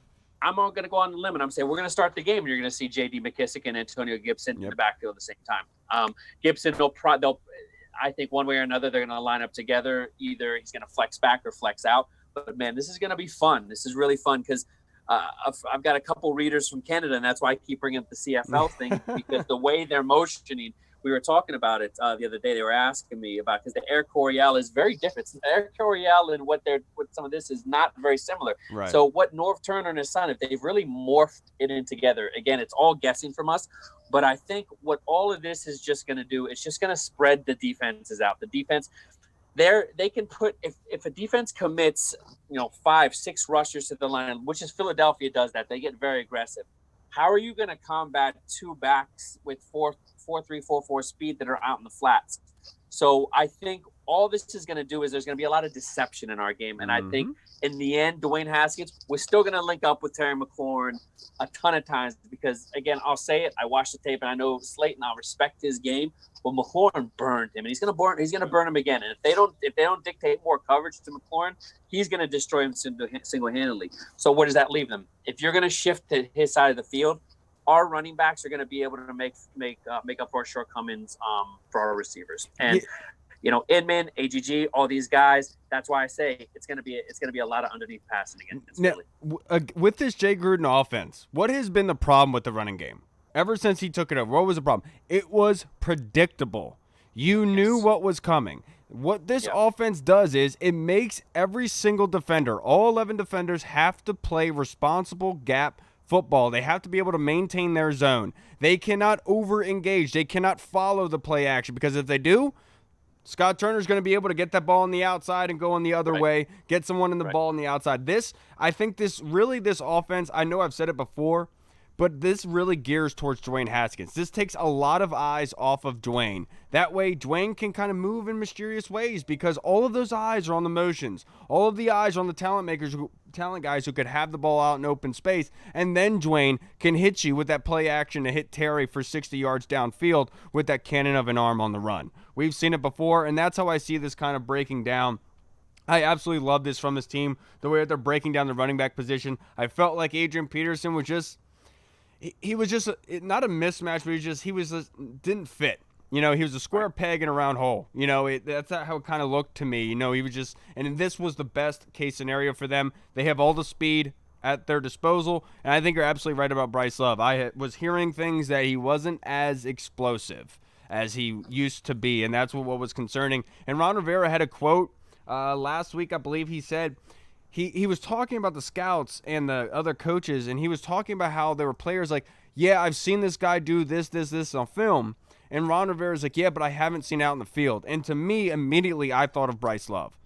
S3: I'm going to go on the limb and I'm saying we're going to start the game. And you're going to see J.D. McKissic and Antonio Gibson in the backfield at the same time. Gibson, I think one way or another they're going to line up together. Either he's going to flex back or flex out. But, man, this is going to be fun. This is really fun because I've got a couple readers from Canada, and that's why I keep bringing up the CFL thing because the way they're motioning, we were talking about it the other day. They were asking me about because the Air Coryell is very different. The Air Coryell and what some of this is not very similar.
S1: Right.
S3: So what North Turner and his son, if they've really morphed it in together, again, it's all guessing from us. But I think what all of this is just going to do, it's just going to spread the defenses out. The defense – they can put if a defense commits 5-6 rushers to the line, which is Philadelphia does that, they get very aggressive. How are you going to combat two backs with 4-3, 4-4 speed that are out in the flats? So I think all this is going to do is there's going to be a lot of deception in our game. And I think in the end, Dwayne Haskins, we're still going to link up with Terry McLaurin a ton of times because, again, I'll say it. I watched the tape, and I know Slayton, I'll respect his game. But McLaurin burned him, and he's going to burn him again. And if they don't dictate more coverage to McLaurin, he's going to destroy him single-handedly. So where does that leave them? If you're going to shift to his side of the field, our running backs are going to be able to make up for our shortcomings for our receivers. And Inman, AGG, all these guys. That's why I say it's going to be a lot of underneath passing against Philly.
S1: With this Jay Gruden offense, what has been the problem with the running game? Ever since he took it over, what was the problem? It was predictable. You knew what was coming. What this offense does is it makes every single defender, all 11 defenders, have to play responsible gap football. They have to be able to maintain their zone. They cannot over-engage. They cannot follow the play action, because if they do, Scott Turner's going to be able to get that ball on the outside and go on the other way, get someone in the ball on the outside. I think this offense, I know I've said it before, but this really gears towards Dwayne Haskins. This takes a lot of eyes off of Dwayne. That way, Dwayne can kind of move in mysterious ways, because all of those eyes are on the motions. All of the eyes are on the talent guys who could have the ball out in open space, and then Dwayne can hit you with that play action to hit Terry for 60 yards downfield with that cannon of an arm on the run. We've seen it before, and that's how I see this kind of breaking down. I absolutely love this from this team, the way that they're breaking down the running back position. I felt like Adrian Peterson was just... He was just not a mismatch, but he didn't fit. He was a square peg in a round hole. That's how it kind of looked to me. He was just, and this was the best case scenario for them. They have all the speed at their disposal, and I think you're absolutely right about Bryce Love. I was hearing things that he wasn't as explosive as he used to be, and that's what was concerning. And Ron Rivera had a quote last week, I believe he said, He was talking about the scouts and the other coaches, and he was talking about how there were players like, yeah, I've seen this guy do this on film. And Ron Rivera's like, yeah, but I haven't seen it out in the field. And to me, immediately, I thought of Bryce Love.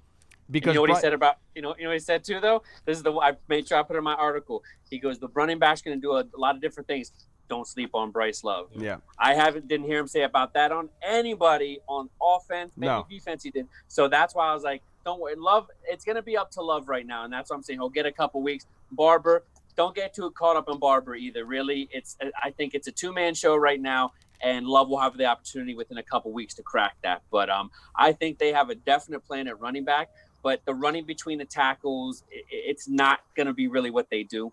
S1: Because
S3: what he said about, what he said too, though? This is I made sure I put it in my article. He goes, the running back's going to do a lot of different things. Don't sleep on Bryce Love.
S1: Yeah.
S3: I didn't hear him say about that on anybody on offense, maybe defense he did. So that's why I was like, don't worry, Love. It's going to be up to Love right now, and that's what I'm saying. He'll get a couple weeks. Barber, don't get too caught up in Barber either. Really, I think it's a two-man show right now, and Love will have the opportunity within a couple weeks to crack that. But I think they have a definite plan at running back. But the running between the tackles, it's not going to be really what they do.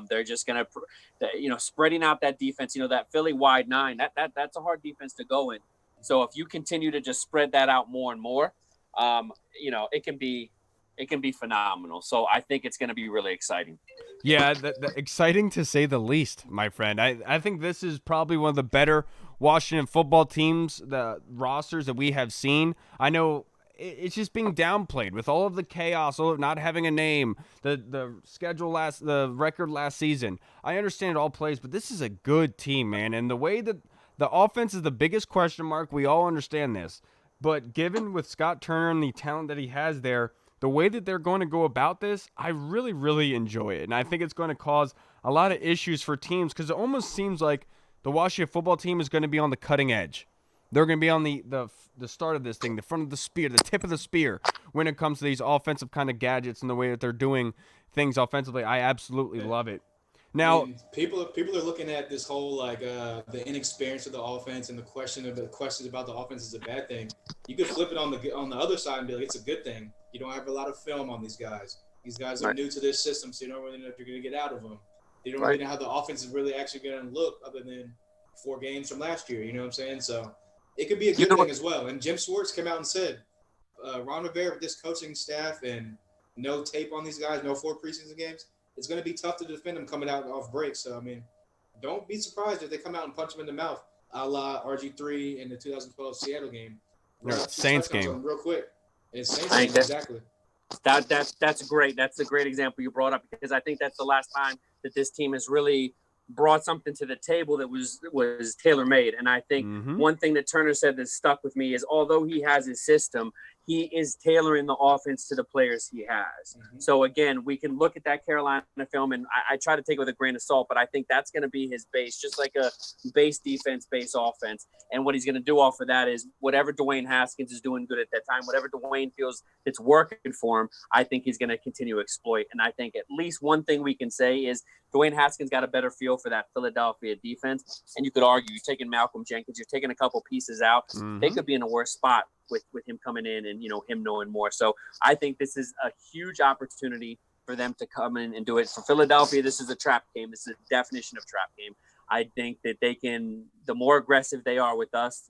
S3: They're just going to, spreading out that defense. That Philly wide nine. That's a hard defense to go in. So if you continue to just spread that out more and more. It can be phenomenal. So I think it's going to be really exciting.
S1: Yeah, exciting to say the least, my friend. I think this is probably one of the better Washington football teams, the rosters that we have seen. I know it's just being downplayed with all of the chaos, all of not having a name, the schedule the record last season. I understand it all plays, but this is a good team, man. And the way that the offense is the biggest question mark, we all understand this. But given with Scott Turner and the talent that he has there, the way that they're going to go about this, I really, really enjoy it. And I think it's going to cause a lot of issues for teams, because it almost seems like the Washington football team is going to be on the cutting edge. They're going to be on the start of this thing, the front of the spear, the tip of the spear when it comes to these offensive kind of gadgets and the way that they're doing things offensively. I absolutely love it. Now,
S2: people are looking at this whole the inexperience of the offense and the questions about the offense is a bad thing. You could flip it on the other side and be like, it's a good thing. You don't have a lot of film on these guys. These guys are new to this system, so you don't really know if you're going to get out of them. You don't really know how the offense is really actually going to look other than 4 games from last year. You know what I'm saying? So it could be a good thing as well. And Jim Schwartz came out and said, Ron Rivera with this coaching staff and no tape on these guys, no 4 preseason games, it's going to be tough to defend them coming out off breaks. So, I mean, don't be surprised if they come out and punch them in the mouth, a la RG3 in the 2012 Seattle game.
S1: Saints game.
S2: Real quick. It's Saints game, exactly.
S3: That's great. That's a great example you brought up, because I think that's the last time that this team has really brought something to the table that was tailor-made. And I think one thing that Turner said that stuck with me is, although he has his system, he is tailoring the offense to the players he has. So again, we can look at that Carolina film, and I try to take it with a grain of salt, but I think that's going to be his base, just like a base defense, base offense. And what he's going to do off of that is whatever Dwayne Haskins is doing good at that time, whatever Dwayne feels it's working for him, I think he's going to continue to exploit. And I think at least one thing we can say is Dwayne Haskins got a better feel for that Philadelphia defense. And you could argue you're taking Malcolm Jenkins, you're taking a couple pieces out. They could be in a worse spot with him coming in and, him knowing more. So I think this is a huge opportunity for them to come in and do it. For Philadelphia, this is a trap game. This is a definition of trap game. I think that the more aggressive they are with us,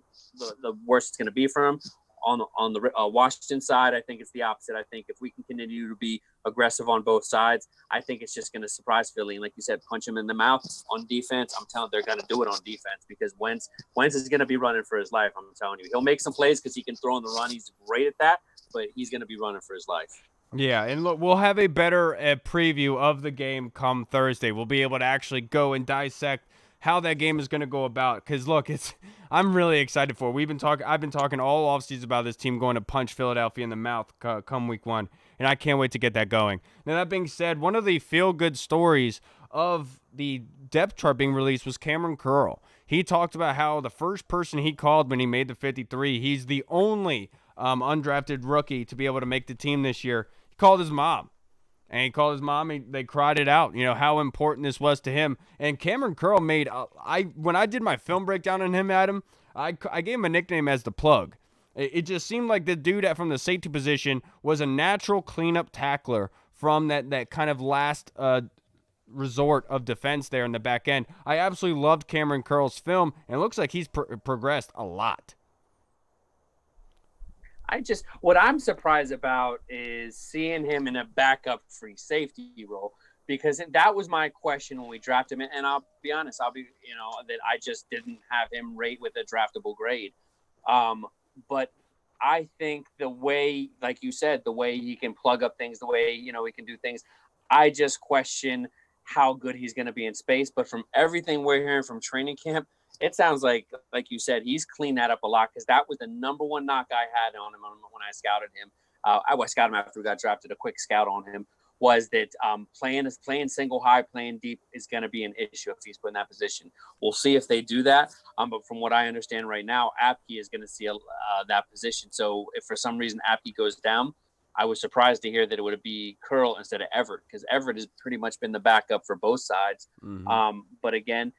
S3: the worse it's going to be for them. on the Washington side, I think it's the opposite. I think if we can continue to be aggressive on both sides, I think it's just going to surprise Philly. And like you said, punch him in the mouth on defense. I'm telling they're going to do it on defense because Wentz is going to be running for his life. I'm telling you, he'll make some plays because he can throw on the run. He's great at that, but he's going to be running for his life.
S1: Yeah, and look, we'll have a better preview of the game come Thursday. We'll be able to actually go and dissect how that game is going to go about. Because look, I'm really excited for it. I've been talking all offseason about this team going to punch Philadelphia in the mouth come week 1, and I can't wait to get that going. Now that being said, one of the feel-good stories of the depth chart being released was Cameron Curl. He talked about how the first person he called when he made the 53, he's the only undrafted rookie to be able to make the team this year. He called his mom. And he called his mom, and they cried it out, how important this was to him. And Cameron Curl made, when I did my film breakdown on him, Adam, I gave him a nickname as the plug. It just seemed like the dude from the safety position was a natural cleanup tackler from that kind of last resort of defense there in the back end. I absolutely loved Cameron Curl's film, and it looks like he's progressed a lot.
S3: What I'm surprised about is seeing him in a backup free safety role, because that was my question when we drafted him. And I'll be honest, that I just didn't have him rate with a draftable grade. But I think the way, like you said, the way he can plug up things, the way, he can do things, I just question how good he's going to be in space. But from everything we're hearing from training camp, it sounds like you said, he's cleaned that up a lot, because that was the number one knock I had on him when I scouted him. I scouted him after we got drafted. A quick scout on him was that playing single high, playing deep is going to be an issue if he's put in that position. We'll see if they do that. But from what I understand right now, Apke is going to see that position. So if for some reason Apke goes down, I was surprised to hear that it would be Curl instead of Everett, because Everett has pretty much been the backup for both sides. Mm-hmm. But again,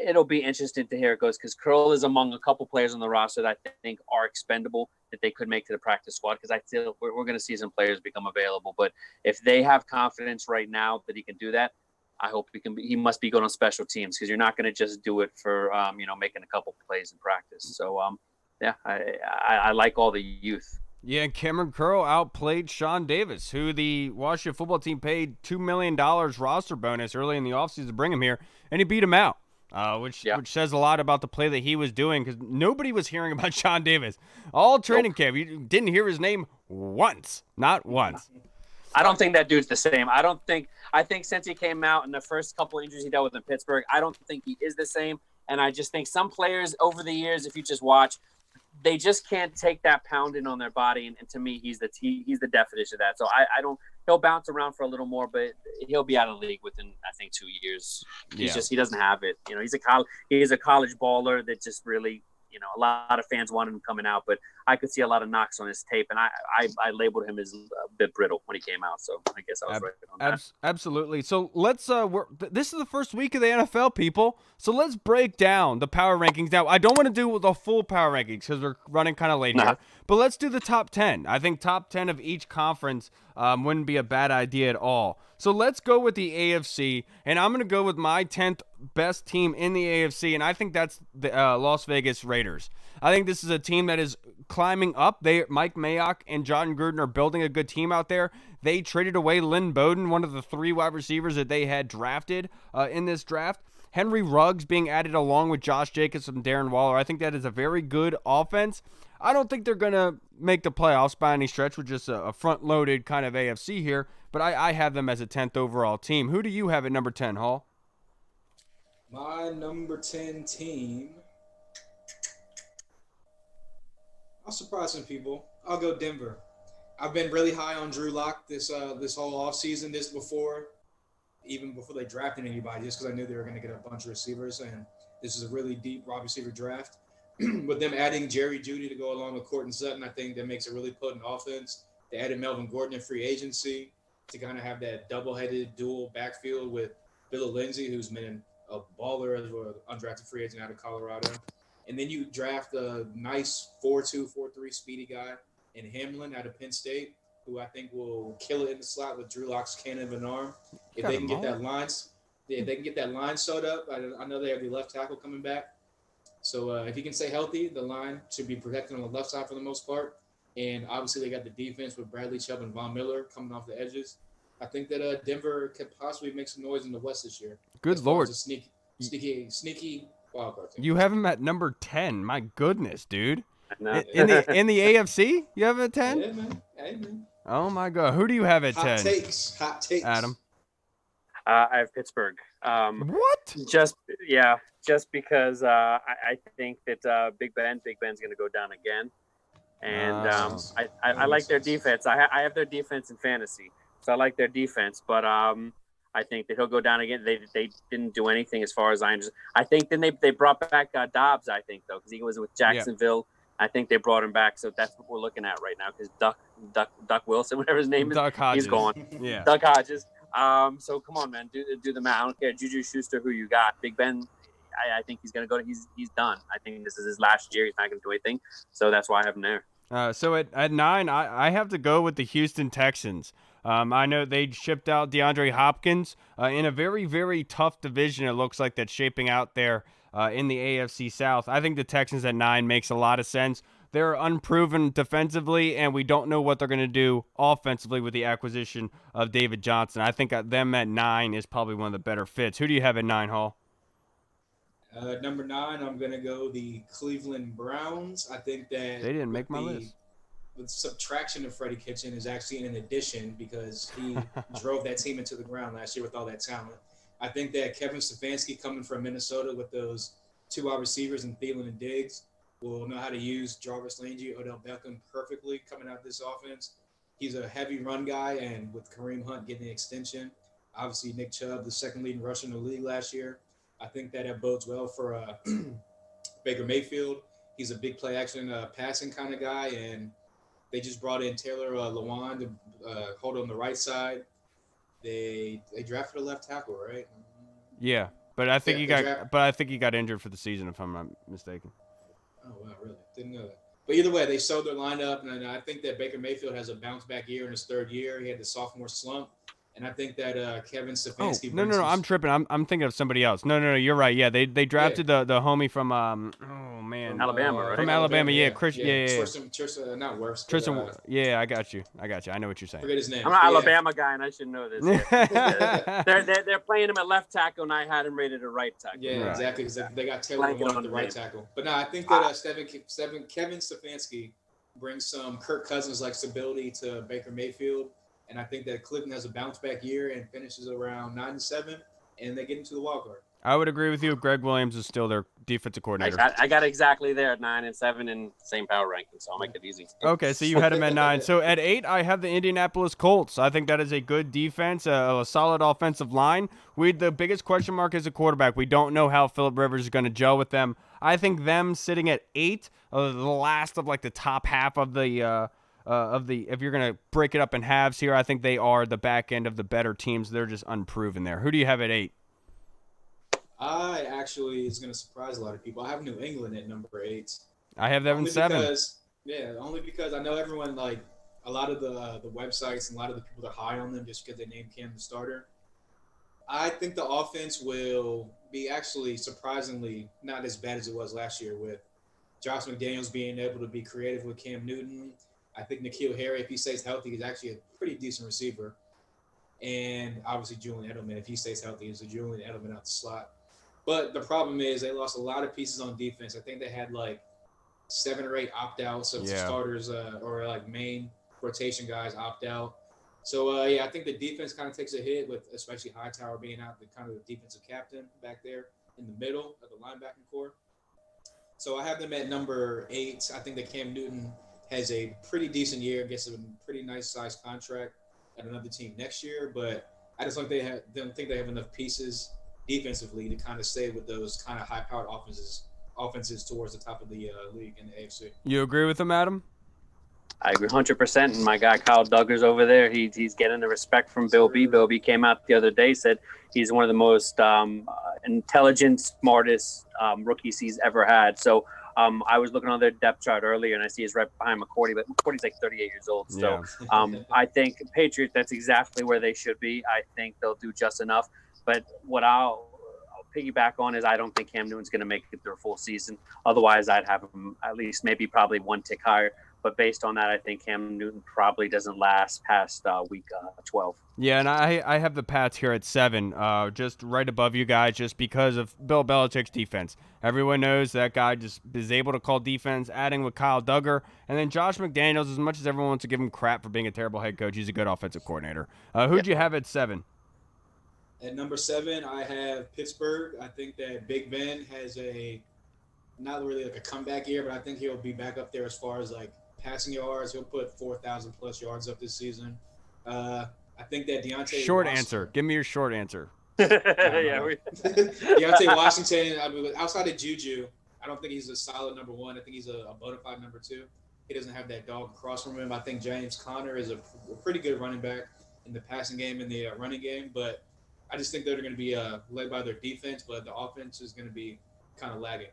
S3: it'll be interesting to hear how it goes, because Curl is among a couple players on the roster that I think are expendable, that they could make to the practice squad, because I feel we're going to see some players become available. But if they have confidence right now that he can do that, I hope he must be good on special teams, because you're not going to just do it for making a couple plays in practice. So I like all the youth.
S1: Yeah, Cameron Curl outplayed Sean Davis, who the Washington football team paid $2 million roster bonus early in the offseason to bring him here, and he beat him out. Which says a lot about the play that he was doing, because nobody was hearing about Sean Davis. All training camp, you didn't hear his name once. Not once.
S3: I don't think that dude's the same. I think since he came out in the first couple injuries he dealt with in Pittsburgh, I don't think he is the same. And I just think some players over the years, if you just watch, they just can't take that pounding on their body. And to me, he's the definition of that. So I don't. He'll bounce around for a little more, but he'll be out of the league within, I think, 2 years. He doesn't have it. He's a college baller that just really, a lot of fans wanted him coming out, but I could see a lot of knocks on his tape, and I labeled him as a bit brittle when he came out. So I guess I was right on that.
S1: Absolutely. So let's this is the first week of the NFL, people. So let's break down the power rankings. Now, I don't want to do the full power rankings because we're running kind of late here, but let's do the top 10. I think top 10 of each conference wouldn't be a bad idea at all. So let's go with the AFC, and I'm going to go with my 10th best team in the AFC, and I think that's the Las Vegas Raiders. I think this is a team that is climbing up. Mike Mayock and John Gruden are building a good team out there. They traded away Lynn Bowden, one of the 3 wide receivers that they had drafted in this draft. Henry Ruggs being added along with Josh Jacobs and Darren Waller. I think that is a very good offense. I don't think they're going to make the playoffs by any stretch with just a front-loaded kind of AFC here, but I have them as a 10th overall team. Who do you have at number 10, Hall?
S2: My number 10 team, I'll surprise some people. I'll go Denver. I've been really high on Drew Lock this whole offseason, even before they drafted anybody, just because I knew they were going to get a bunch of receivers, and this is a really deep wide receiver draft. With them adding Jerry Jeudy to go along with Courtland Sutton, I think that makes a really potent offense. They added Melvin Gordon in free agency to kind of have that double-headed dual backfield with Bill Lindsay, who's been a baller as an undrafted free agent out of Colorado. And then you draft a nice 4.2, 4.3 speedy guy in Hamlin out of Penn State, who I think will kill it in the slot with Drew Lock's cannon of an arm. If they can get that line sewed up, I know they have the left tackle coming back. So if he can stay healthy, the line should be protected on the left side for the most part. And obviously, they got the defense with Bradley Chubb and Von Miller coming off the edges. I think that Denver could possibly make some noise in the West this year.
S1: Good
S2: as far
S1: Lord.
S2: as a sneaky wild card team.
S1: You have him at number 10. My goodness, dude.
S3: No.
S1: In the AFC, you have him at 10?
S2: Yeah, man. Hey, man.
S1: Oh my God. Who do you have at 10?
S2: Hot takes.
S1: Adam.
S3: I have Pittsburgh.
S1: What?
S3: Just because I think that Big Ben's going to go down again, and I like their defense. I have their defense in fantasy, so I like their defense. But I think that he'll go down again. They didn't do anything as far as I understand. I think then they brought back Dobbs. I think though because he was with Jacksonville. Yeah. I think they brought him back, so that's what we're looking at right now. Because Duck Wilson, whatever his name is,
S1: Duck Hodges.
S3: He's gone.
S1: Yeah,
S3: Duck Hodges. So come on, man, do the math. I don't care, Juju Schuster, who you got. Big Ben, I think he's gonna go. He's done. I think this is his last year. He's not gonna do anything. So that's why I have him there.
S1: So at 9, I have to go with the Houston Texans. I know they shipped out DeAndre Hopkins in a very, very tough division. It looks like that's shaping out there in the AFC South. I think the Texans at 9 makes a lot of sense. They're unproven defensively, and we don't know what they're going to do offensively with the acquisition of David Johnson. I think them at 9 is probably one of the better fits. Who do you have at 9, Hall?
S2: Number 9, I'm going to go the Cleveland Browns. I think that
S1: they didn't make my list.
S2: The subtraction of Freddie Kitchen is actually an addition because he drove that team into the ground last year with all that talent. I think that Kevin Stefanski coming from Minnesota with those 2 wide receivers in Thielen and Diggs will know how to use Jarvis Landry, Odell Beckham perfectly coming out this offense. He's a heavy run guy, and with Kareem Hunt getting the extension, obviously Nick Chubb, the second leading rusher in the league last year, I think that bodes well for Baker Mayfield. He's a big play action passing kind of guy, and they just brought in Taylor Lewan to hold on the right side. They drafted a left tackle, right?
S1: Yeah, but I think he got injured for the season, if I'm not mistaken.
S2: Oh, wow, really? Didn't know that. But either way, they sold their lineup, and I think that Baker Mayfield has a bounce-back year in his 3rd year. He had the sophomore slump, and I think that Kevin Stefanski
S1: no, I'm tripping. I'm thinking of somebody else. No, you're right. Yeah, they drafted the homie from
S3: Alabama, right?
S1: From Alabama, yeah.
S2: Tristan, not worse.
S1: Tristan, yeah, I got you. I know what you're saying.
S2: Forget his name.
S3: I'm an Alabama guy, and I should know this. They're playing him at left tackle, and I had him rated at right tackle.
S2: Yeah, exactly. Because they got Taylor Lewan at the right tackle. But no, I think that Kevin Stefanski brings some Kirk Cousins-like stability to Baker Mayfield. And I think that Cleveland has a bounce-back year and finishes around 9-7, and they get into the wild card.
S1: I would agree with you. Greg Williams is still their defensive coordinator.
S3: I got exactly there at 9 and 7 in same power ranking, so I'll make it easy.
S1: Okay, so you had him at 9. So at 8, I have the Indianapolis Colts. I think that is a good defense, a solid offensive line. The biggest question mark is a quarterback. We don't know how Phillip Rivers is going to gel with them. I think them sitting at 8, the last of like the top half of the if you're going to break it up in halves here, I think they are the back end of the better teams. They're just unproven there. Who do you have at 8?
S2: I actually is going to surprise a lot of people. I have New England at number 8.
S1: I have them at 7.
S2: Only because I know everyone, like a lot of the websites and a lot of the people are high on them just because they named Cam the starter. I think the offense will be actually surprisingly not as bad as it was last year with Josh McDaniels being able to be creative with Cam Newton. I think N'Keal Harry, if he stays healthy, is actually a pretty decent receiver. And obviously Julian Edelman, if he stays healthy, is a Julian Edelman out the slot. But the problem is they lost a lot of pieces on defense. I think they had like 7 or 8 opt-outs of starters or like main rotation guys opt out. So, I think the defense kind of takes a hit with especially Hightower being out, the kind of the defensive captain back there in the middle of the linebacking core. So I have them at number 8. I think that Cam Newton has a pretty decent year, gets a pretty nice size contract at another team next year, but I just don't think they have enough pieces defensively to kind of stay with those kind of high-powered offenses towards the top of the league in the AFC.
S1: You agree with him, Adam?
S3: I agree 100%. And my guy Kyle Duggar's over there. He's getting the respect from Bill B. Bill B came out the other day, said he's one of the most intelligent, smartest rookies he's ever had. So I was looking on their depth chart earlier, and I see he's right behind McCourty, but McCourty's like 38 years old. So I think Patriots, that's exactly where they should be. I think they'll do just enough. But what I'll piggyback on is I don't think Cam Newton's going to make it through a full season. Otherwise, I'd have him at least maybe probably one tick higher. But based on that, I think Cam Newton probably doesn't last past week 12.
S1: Yeah, and I have the Pats here at 7, just right above you guys, just because of Bill Belichick's defense. Everyone knows that guy just is able to call defense, adding with Kyle Duggar. And then Josh McDaniels, as much as everyone wants to give him crap for being a terrible head coach, he's a good offensive coordinator. Who'd you have at 7?
S2: At number 7, I have Pittsburgh. I think that Big Ben has not really like a comeback year, but I think he'll be back up there as far as like passing yards. He'll put 4,000 plus yards up this season. I think that Deontay
S1: Short
S2: Washington,
S1: answer. Give me your short answer.
S2: Deontay Washington, I mean, outside of Juju, I don't think he's a solid number 1. I think he's a bona fide number 2. He doesn't have that dog across from him. I think James Conner is a pretty good running back in the passing game and the running game, but I just think they're going to be led by their defense, but the offense is going to be kind of lagging.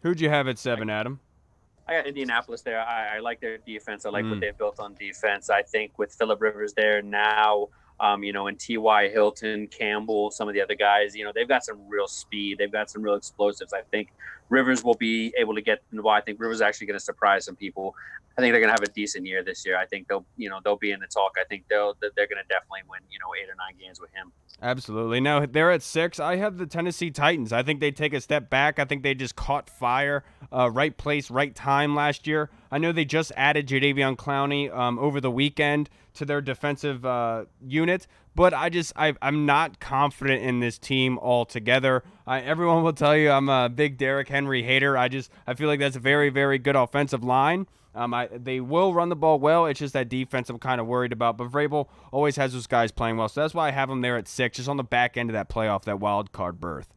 S1: Who'd you have at 7, Adam?
S3: I got Indianapolis there. I like their defense. I like what they've built on defense. I think with Phillip Rivers there now, and T.Y. Hilton, Campbell, some of the other guys, they've got some real speed. They've got some real explosives. I think Rivers will be able to get – I think Rivers is actually going to surprise some people. I think they're going to have a decent year this year. I think they'll be in the talk. I think they're going to definitely win, 8 or 9 games with him.
S1: Absolutely. Now, they're at 6. I have the Tennessee Titans. I think they take a step back. I think they just caught fire, right place, right time last year. I know they just added Jadeveon Clowney over the weekend to their defensive unit, but I'm not confident in this team altogether. Everyone will tell you I'm a big Derrick Henry hater. I feel like that's a very, very good offensive line. They will run the ball well. It's just that defense I'm kind of worried about. But Vrabel always has those guys playing well, so that's why I have them there at 6, just on the back end of that playoff, that wild card berth.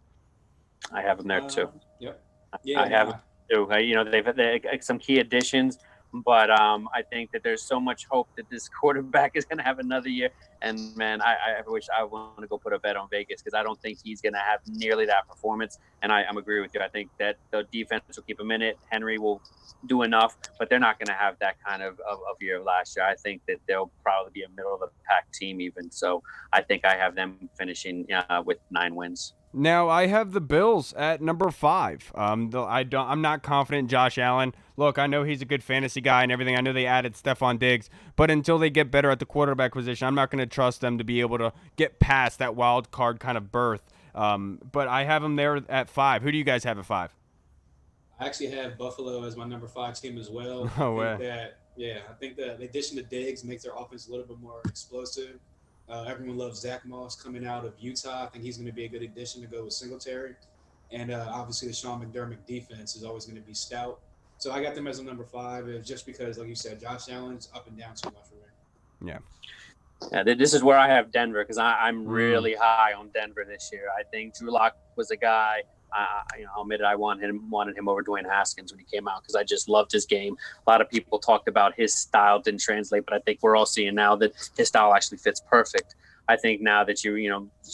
S3: I have them there too.
S2: Yep. Yeah,
S3: I have them too. They've some key additions, but I think that there's so much hope that this quarterback is going to have another year. And man, I wish I want to go put a bet on Vegas because I don't think he's going to have nearly that performance. And I'm agree with you. I think that the defense will keep him in it. Henry will do enough, but they're not going to have that kind of year last year. I think that they'll probably be a middle of the pack team even. So I think I have them finishing with 9 wins.
S1: Now I have the Bills at number 5. I'm not confident in Josh Allen. Look, I know he's a good fantasy guy and everything. I know they added Stephon Diggs, but until they get better at the quarterback position, I'm not going to trust them to be able to get past that wild card kind of berth. But I have them there at 5. Who do you guys have at 5?
S2: I actually have Buffalo as my number 5 team as well.
S1: No way.
S2: I think that the addition to Diggs makes their offense a little bit more explosive. Everyone loves Zach Moss coming out of Utah. I think he's going to be a good addition to go with Singletary. And obviously the Sean McDermott defense is always going to be stout. So I got them as a number 5 just because, like you said, Josh Allen's up and down too much for me.
S3: Yeah, this is where I have Denver because I'm really high on Denver this year. I think Drew Lock was a guy. I'll admit it, I wanted him over Dwayne Haskins when he came out because I just loved his game. A lot of people talked about his style didn't translate, but I think we're all seeing now that his style actually fits perfect. I think now that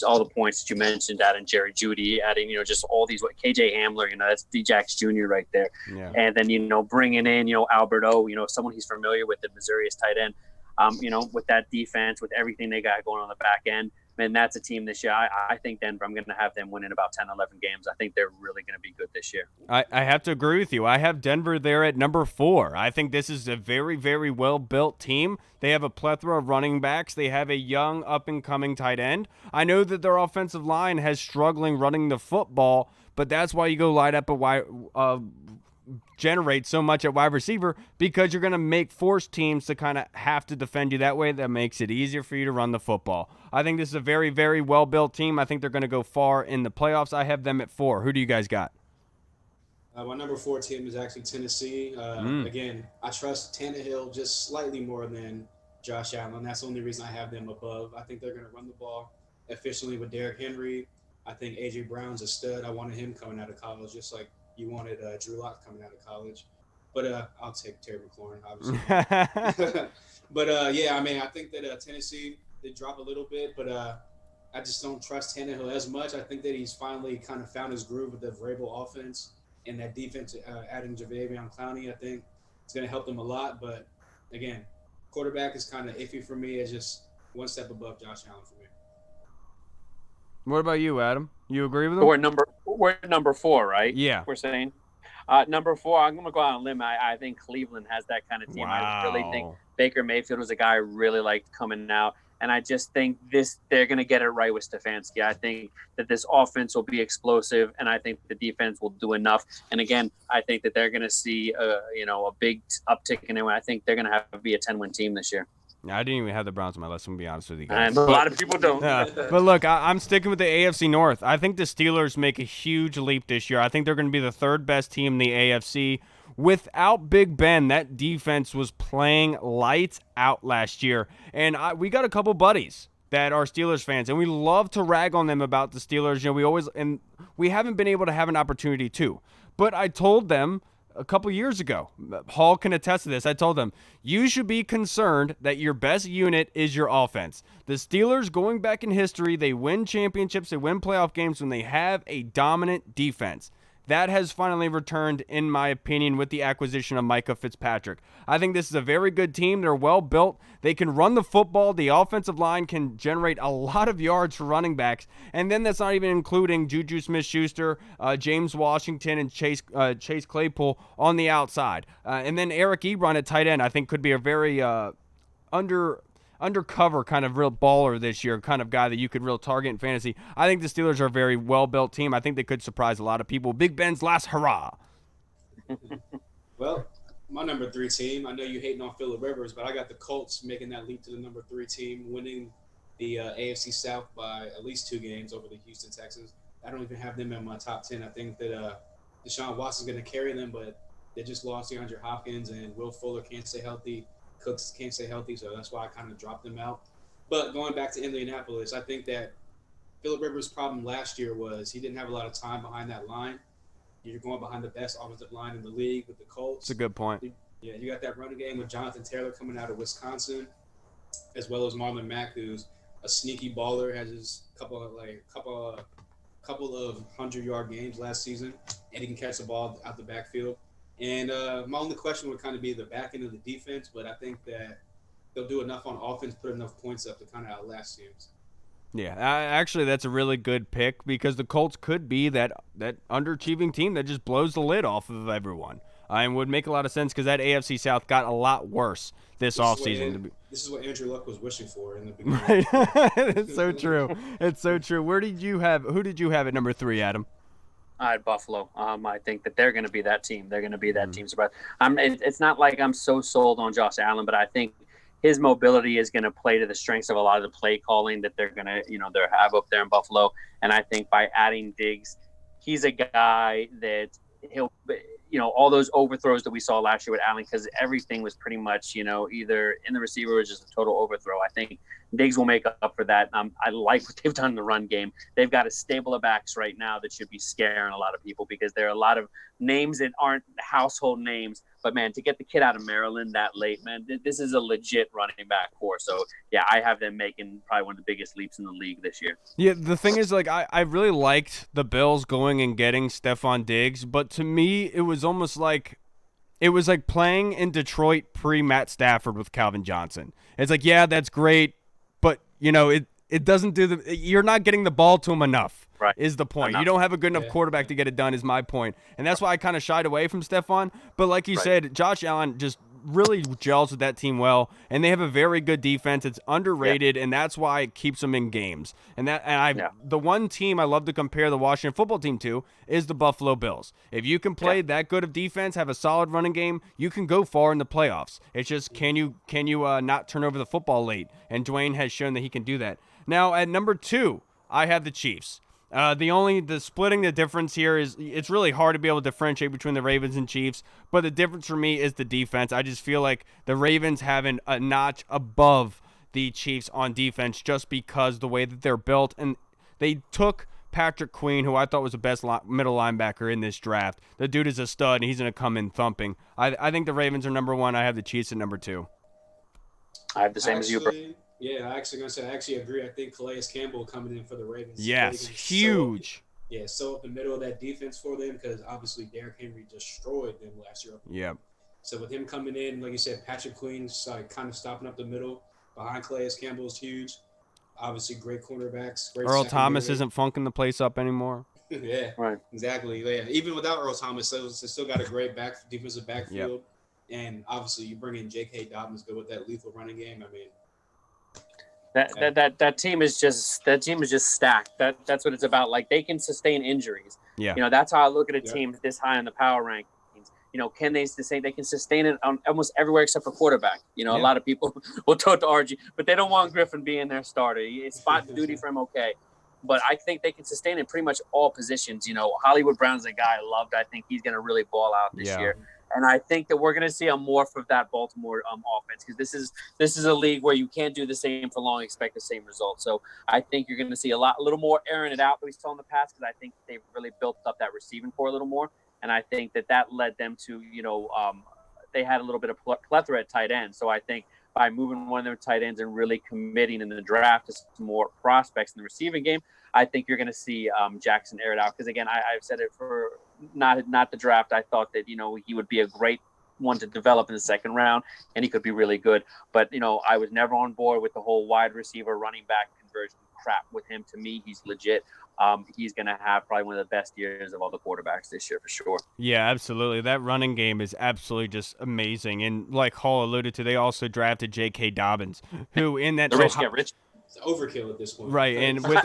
S3: all the points that you mentioned, adding Jerry Jeudy, adding just all these KJ Hamler, that's D-Jax Jr. right there, and then bringing in Albert O, someone he's familiar with at Missouri's tight end, with that defense, with everything they got going on the back end. Man, that's a team this year. I think Denver, I'm going to have them winning about 10, 11 games. I think they're really going to be good this year.
S1: I have to agree with you. I have Denver there at number 4. I think this is a very, very well-built team. They have a plethora of running backs. They have a young, up-and-coming tight end. I know that their offensive line has struggling running the football, but that's why you go light up generate so much at wide receiver because you're going to force teams to kind of have to defend you that way. That makes it easier for you to run the football. I think this is a very, very well-built team. I think they're going to go far in the playoffs. I have them at 4. Who do you guys got?
S2: My number 4 team is actually Tennessee. Again, I trust Tannehill just slightly more than Josh Allen. That's the only reason I have them above. I think they're going to run the ball efficiently with Derrick Henry. I think A.J. Brown's a stud. I wanted him coming out of college just like you wanted Drew Lock coming out of college. But I'll take Terry McLaurin, obviously. But, I think that Tennessee, they drop a little bit, but I just don't trust Tannehill as much. I think that he's finally kind of found his groove with the Vrabel offense and that defense, adding Jadeveon Clowney. I think it's going to help them a lot. But, again, quarterback is kind of iffy for me. It's just one step above Josh Allen for me.
S1: What about you, Adam? You agree with him?
S3: We're number 4, right?
S1: Yeah.
S3: We're saying number 4. I'm gonna go out on a limb. I think Cleveland has that kind of team. I really think
S1: Wow.
S3: Baker Mayfield was a guy I really liked coming out, and I just think they're gonna get it right with Stefanski. I think that this offense will be explosive, and I think the defense will do enough. And again, I think that they're gonna see a big uptick in it. I think they're gonna have to be a 10-win team this year.
S1: I didn't even have the Browns on my list. I'm gonna be honest with you guys.
S3: And a lot of people don't.
S1: But look, I'm sticking with the AFC North. I think the Steelers make a huge leap this year. I think they're going to be the third best team in the AFC. Without Big Ben, that defense was playing lights out last year. And we got a couple buddies that are Steelers fans, and we love to rag on them about the Steelers. We haven't been able to have an opportunity to. But I told them a couple years ago, Hall can attest to this, I told them, you should be concerned that your best unit is your offense. The Steelers, going back in history, they win championships, they win playoff games when they have a dominant defense. That has finally returned, in my opinion, with the acquisition of Micah Fitzpatrick. I think this is a very good team. They're well built. They can run the football. The offensive line can generate a lot of yards for running backs. And then that's not even including Juju Smith-Schuster, James Washington, and Chase Claypool on the outside. And then Eric Ebron at tight end, I think, could be a very undercover kind of real baller this year, kind of guy that you could real target in fantasy. I think the Steelers are a very well-built team. I think they could surprise a lot of people. Big Ben's last hurrah.
S2: Well, my number 3 team, I know you hating on Phillip Rivers, but I got the Colts making that leap to the number 3 team, winning the AFC South by at least 2 games over the Houston Texans. I don't even have them in my top 10. I think that Deshaun Watson's going to carry them, but they just lost DeAndre Hopkins, and Will Fuller can't stay healthy. Cooks can't stay healthy, so that's why I kind of dropped them out. But going back to Indianapolis, I think that Phillip Rivers' problem last year was he didn't have a lot of time behind that line. You're going behind the best offensive line in the league with the Colts.
S1: That's a good point.
S2: Yeah, you got that running game with Jonathan Taylor coming out of Wisconsin, as well as Marlon Mack, who's a sneaky baller, has his couple of 100-yard games last season, and he can catch the ball out the backfield. And my only question would kind of be the back end of the defense, but I think that they'll do enough on offense, put enough points up to kind of outlast teams.
S1: Yeah, actually, that's a really good pick because the Colts could be that underachieving team that just blows the lid off of everyone. And would make a lot of sense because that AFC South got a lot worse this offseason.
S2: This is what Andrew Luck was wishing for in the beginning.
S1: Right. It's so true. It's so true. Who did you have at number 3, Adam?
S3: I had Buffalo. I think that they're going to be that team. They're going to be that team surprise. It's not like I'm so sold on Josh Allen, but I think his mobility is going to play to the strengths of a lot of the play calling that they're going to, they have up there in Buffalo. And I think by adding Diggs, he's a guy that he'll, all those overthrows that we saw last year with Allen, because everything was pretty much, either in the receiver or just a total overthrow. I think Diggs will make up for that. I like what they've done in the run game. They've got a stable of backs right now that should be scaring a lot of people because there are a lot of names that aren't household names. But, man, to get the kid out of Maryland that late, man, this is a legit running back core. So, yeah, I have them making probably one of the biggest leaps in the league this year.
S1: Yeah, the thing is, I really liked the Bills going and getting Stephon Diggs, but to me, it was almost like playing in Detroit pre-Matt Stafford with Calvin Johnson. It's like, yeah, that's great, but, it doesn't do you're not getting the ball to him enough.
S3: Right.
S1: Is the point.
S3: Enough.
S1: You don't have a good enough quarterback to get it done is my point. And that's why I kind of shied away from Stephon. But like you said, Josh Allen just really gels with that team well, and they have a very good defense. It's underrated, and that's why it keeps them in games. The one team I love to compare the Washington football team to is the Buffalo Bills. If you can play that good of defense, have a solid running game, you can go far in the playoffs. It's just can you not turn over the football late? And Dwayne has shown that he can do that. Now at number 2, I have the Chiefs. The difference here is it's really hard to be able to differentiate between the Ravens and Chiefs, but the difference for me is the defense. I just feel like the Ravens have a notch above the Chiefs on defense just because the way that they're built, and they took Patrick Queen, who I thought was the best middle linebacker in this draft. The dude is a stud, and he's going to come in thumping. I think the Ravens are number 1. I have the Chiefs at number 2.
S3: I have the same as you, bro.
S2: Yeah, I actually agree. I think Calais Campbell coming in for the Ravens.
S1: Yes, huge.
S2: So up the middle of that defense for them because obviously Derrick Henry destroyed them last year.
S1: Yep.
S2: So with him coming in, like you said, Patrick Queen kind of stopping up the middle behind Calais Campbell is huge. Obviously, great cornerbacks. Great
S1: Earl Thomas
S2: secondary.
S1: isn't funking the place up anymore.
S2: Yeah,
S3: Right.
S2: exactly. Yeah, even without Earl Thomas, they still got a great defensive backfield, and obviously you bring in J.K. Dobbins, go with that lethal running game. I mean,
S3: that team is just stacked. That's what it's about. Like, they can sustain injuries.
S1: Yeah.
S3: You know, that's how I look at a team this high in the power rankings. You know, can they sustain? They can sustain it on almost everywhere except for quarterback. You know, a lot of people will talk to RG, but they don't want Griffin being their starter. It's spot duty for him, okay. But I think they can sustain in pretty much all positions. You know, Hollywood Brown's a guy I loved. I think he's going to really ball out this year. And I think that we're going to see a morph of that Baltimore offense, because this is a league where you can't do the same for long, expect the same result. So I think you're going to see a little more airing it out that we saw in the past, because I think they've really built up that receiving core a little more. And I think that led them to, you know, they had a little bit of plethora at tight end. So I think by moving one of their tight ends and really committing in the draft to some more prospects in the receiving game, I think you're going to see Jackson air it out. Because, again, I've said it for not the draft. I thought that, you know, he would be a great one to develop in the second round, and he could be really good. But, you know, I was never on board with the whole wide receiver running back conversion crap with him. To me, he's legit. He's going to have probably one of the best years of all the quarterbacks this year for sure.
S1: Yeah, absolutely. That running game is absolutely just amazing. And like Hall alluded to, they also drafted J.K. Dobbins, who in that
S3: the rich get rich.
S2: It's overkill at this point.
S1: Right, and with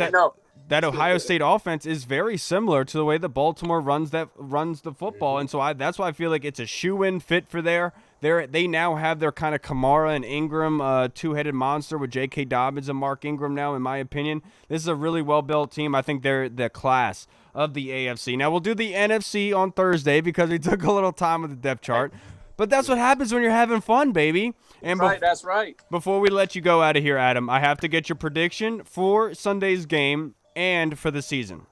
S1: that Ohio State offense is very similar to the way that Baltimore runs the football, and so that's why I feel like it's a shoe-in fit for they now have their kind of Kamara and Ingram two-headed monster with J.K. Dobbins and Mark Ingram now, in my opinion. This is a really well-built team. I think they're the class of the AFC. Now, we'll do the NFC on Thursday because we took a little time with the depth chart. But that's what happens when you're having fun, baby. And
S3: That's right.
S1: Before we let you go out of here, Adam, I have to get your prediction for Sunday's game and for the season.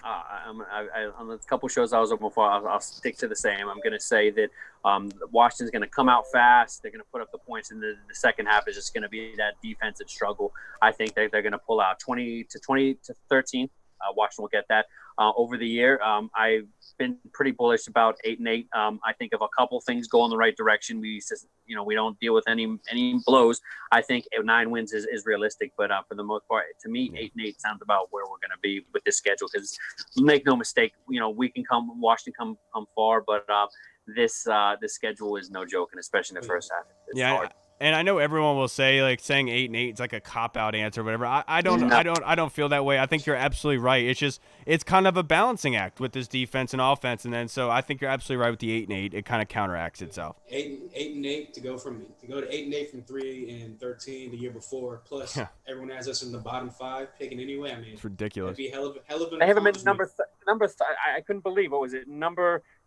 S3: On a couple shows I was open for, I'll stick to the same. I'm going to say that Washington's going to come out fast. They're going to put up the points, and the second half is just going to be that defensive struggle. I think they're going to pull out 20 to 13. Washington will get that. Over the year, I've been pretty bullish about 8-8. I think if a couple things go in the right direction, we don't deal with any blows. I think 9 wins is realistic. But for the most part, to me, 8-8 sounds about where we're going to be with this schedule. Because make no mistake, Washington come far, but this schedule is no joke, and especially in the first half, it's hard.
S1: And I know everyone will say, like, saying 8-8 is like a cop-out answer or whatever. I don't feel that way. I think you're absolutely right. It's kind of a balancing act with this defense and offense, and then so I think you're absolutely right with the 8-8. It kind of counteracts itself.
S2: 8-8 to go to 8-8 from 3-13 the year before. Plus, everyone has us in the bottom 5 picking anyway. I mean,
S1: it's ridiculous.
S2: It'd be hell of an.
S3: They haven't been I couldn't believe, what was it?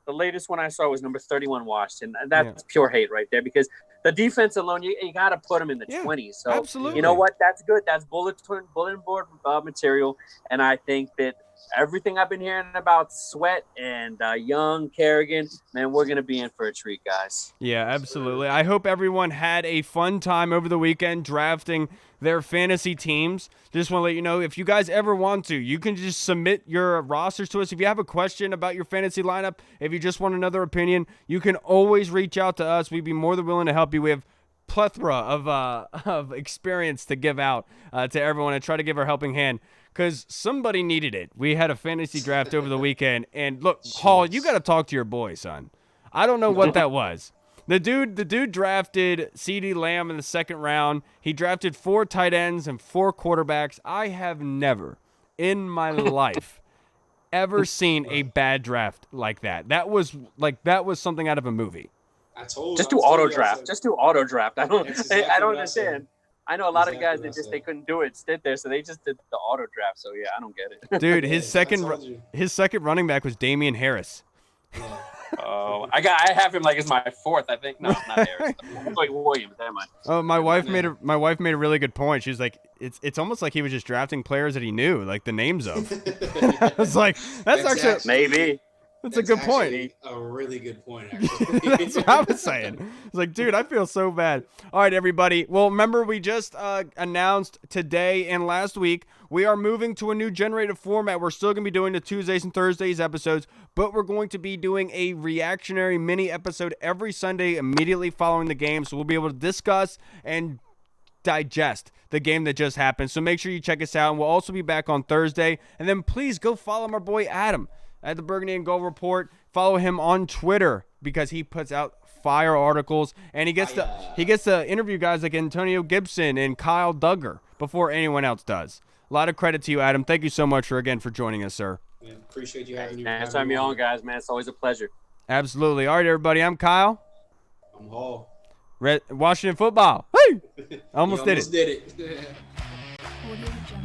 S3: The latest one I saw was number 31 Washington. And that's pure hate right there, because the defense alone, you got to put them in the 20s. So,
S1: absolutely.
S3: You know what? That's good. That's bulletin board material. And I think that everything I've been hearing about Sweat and Young, Kerrigan, man, we're going to be in for a treat, guys.
S1: Yeah, absolutely. I hope everyone had a fun time over the weekend drafting their fantasy teams. Just want to let you know, if you guys ever want to, you can just submit your rosters to us. If you have a question about your fantasy lineup, if you just want another opinion, you can always reach out to us. We'd be more than willing to help you. We have plethora of experience to give out to everyone and try to give our helping hand, because somebody needed it. We had a fantasy draft over the weekend, and look, Hall, you got to talk to your boy, son. I don't know what that was. The dude drafted CeeDee Lamb in the second round. He drafted 4 tight ends and 4 quarterbacks. I have never in my life ever seen a bad draft like that. That was something out of a movie.
S3: Just do auto draft. I don't understand. I know a lot of guys that they couldn't do it, sit there, so they just did the auto draft. So yeah, I don't get it.
S1: Dude, his second running back was Damian Harris.
S2: Yeah.
S3: Oh, I have him like as my 4th, I think. No, not Harris. Wait, Williams. Never mind.
S1: Oh, my wife made a really good point. She was like, it's almost like he was just drafting players that he knew, like the names of. I was like, that's actually
S3: maybe.
S1: That's a good point.
S2: A really good point, actually.
S1: That's what I was saying. It's like, dude, I feel so bad. All right, everybody. Well, remember, we just announced today and last week we are moving to a new generated format. We're still going to be doing the Tuesdays and Thursdays episodes, but we're going to be doing a reactionary mini episode every Sunday immediately following the game. So we'll be able to discuss and digest the game that just happened. So make sure you check us out. And we'll also be back on Thursday. And then please go follow my boy Adam at the Burgundy and Gold Report. Follow him on Twitter because he puts out fire articles, and he gets to interview guys like Antonio Gibson and Kyle Duggar before anyone else does. A lot of credit to you, Adam. Thank you so much for joining us, sir.
S2: Man, appreciate you having me.
S3: Next time you're on, guys, man. It's always a pleasure.
S1: Absolutely. All right, everybody. I'm Kyle.
S2: I'm Hall.
S1: Washington football. Hey! Almost did it.
S2: Audio Jungle.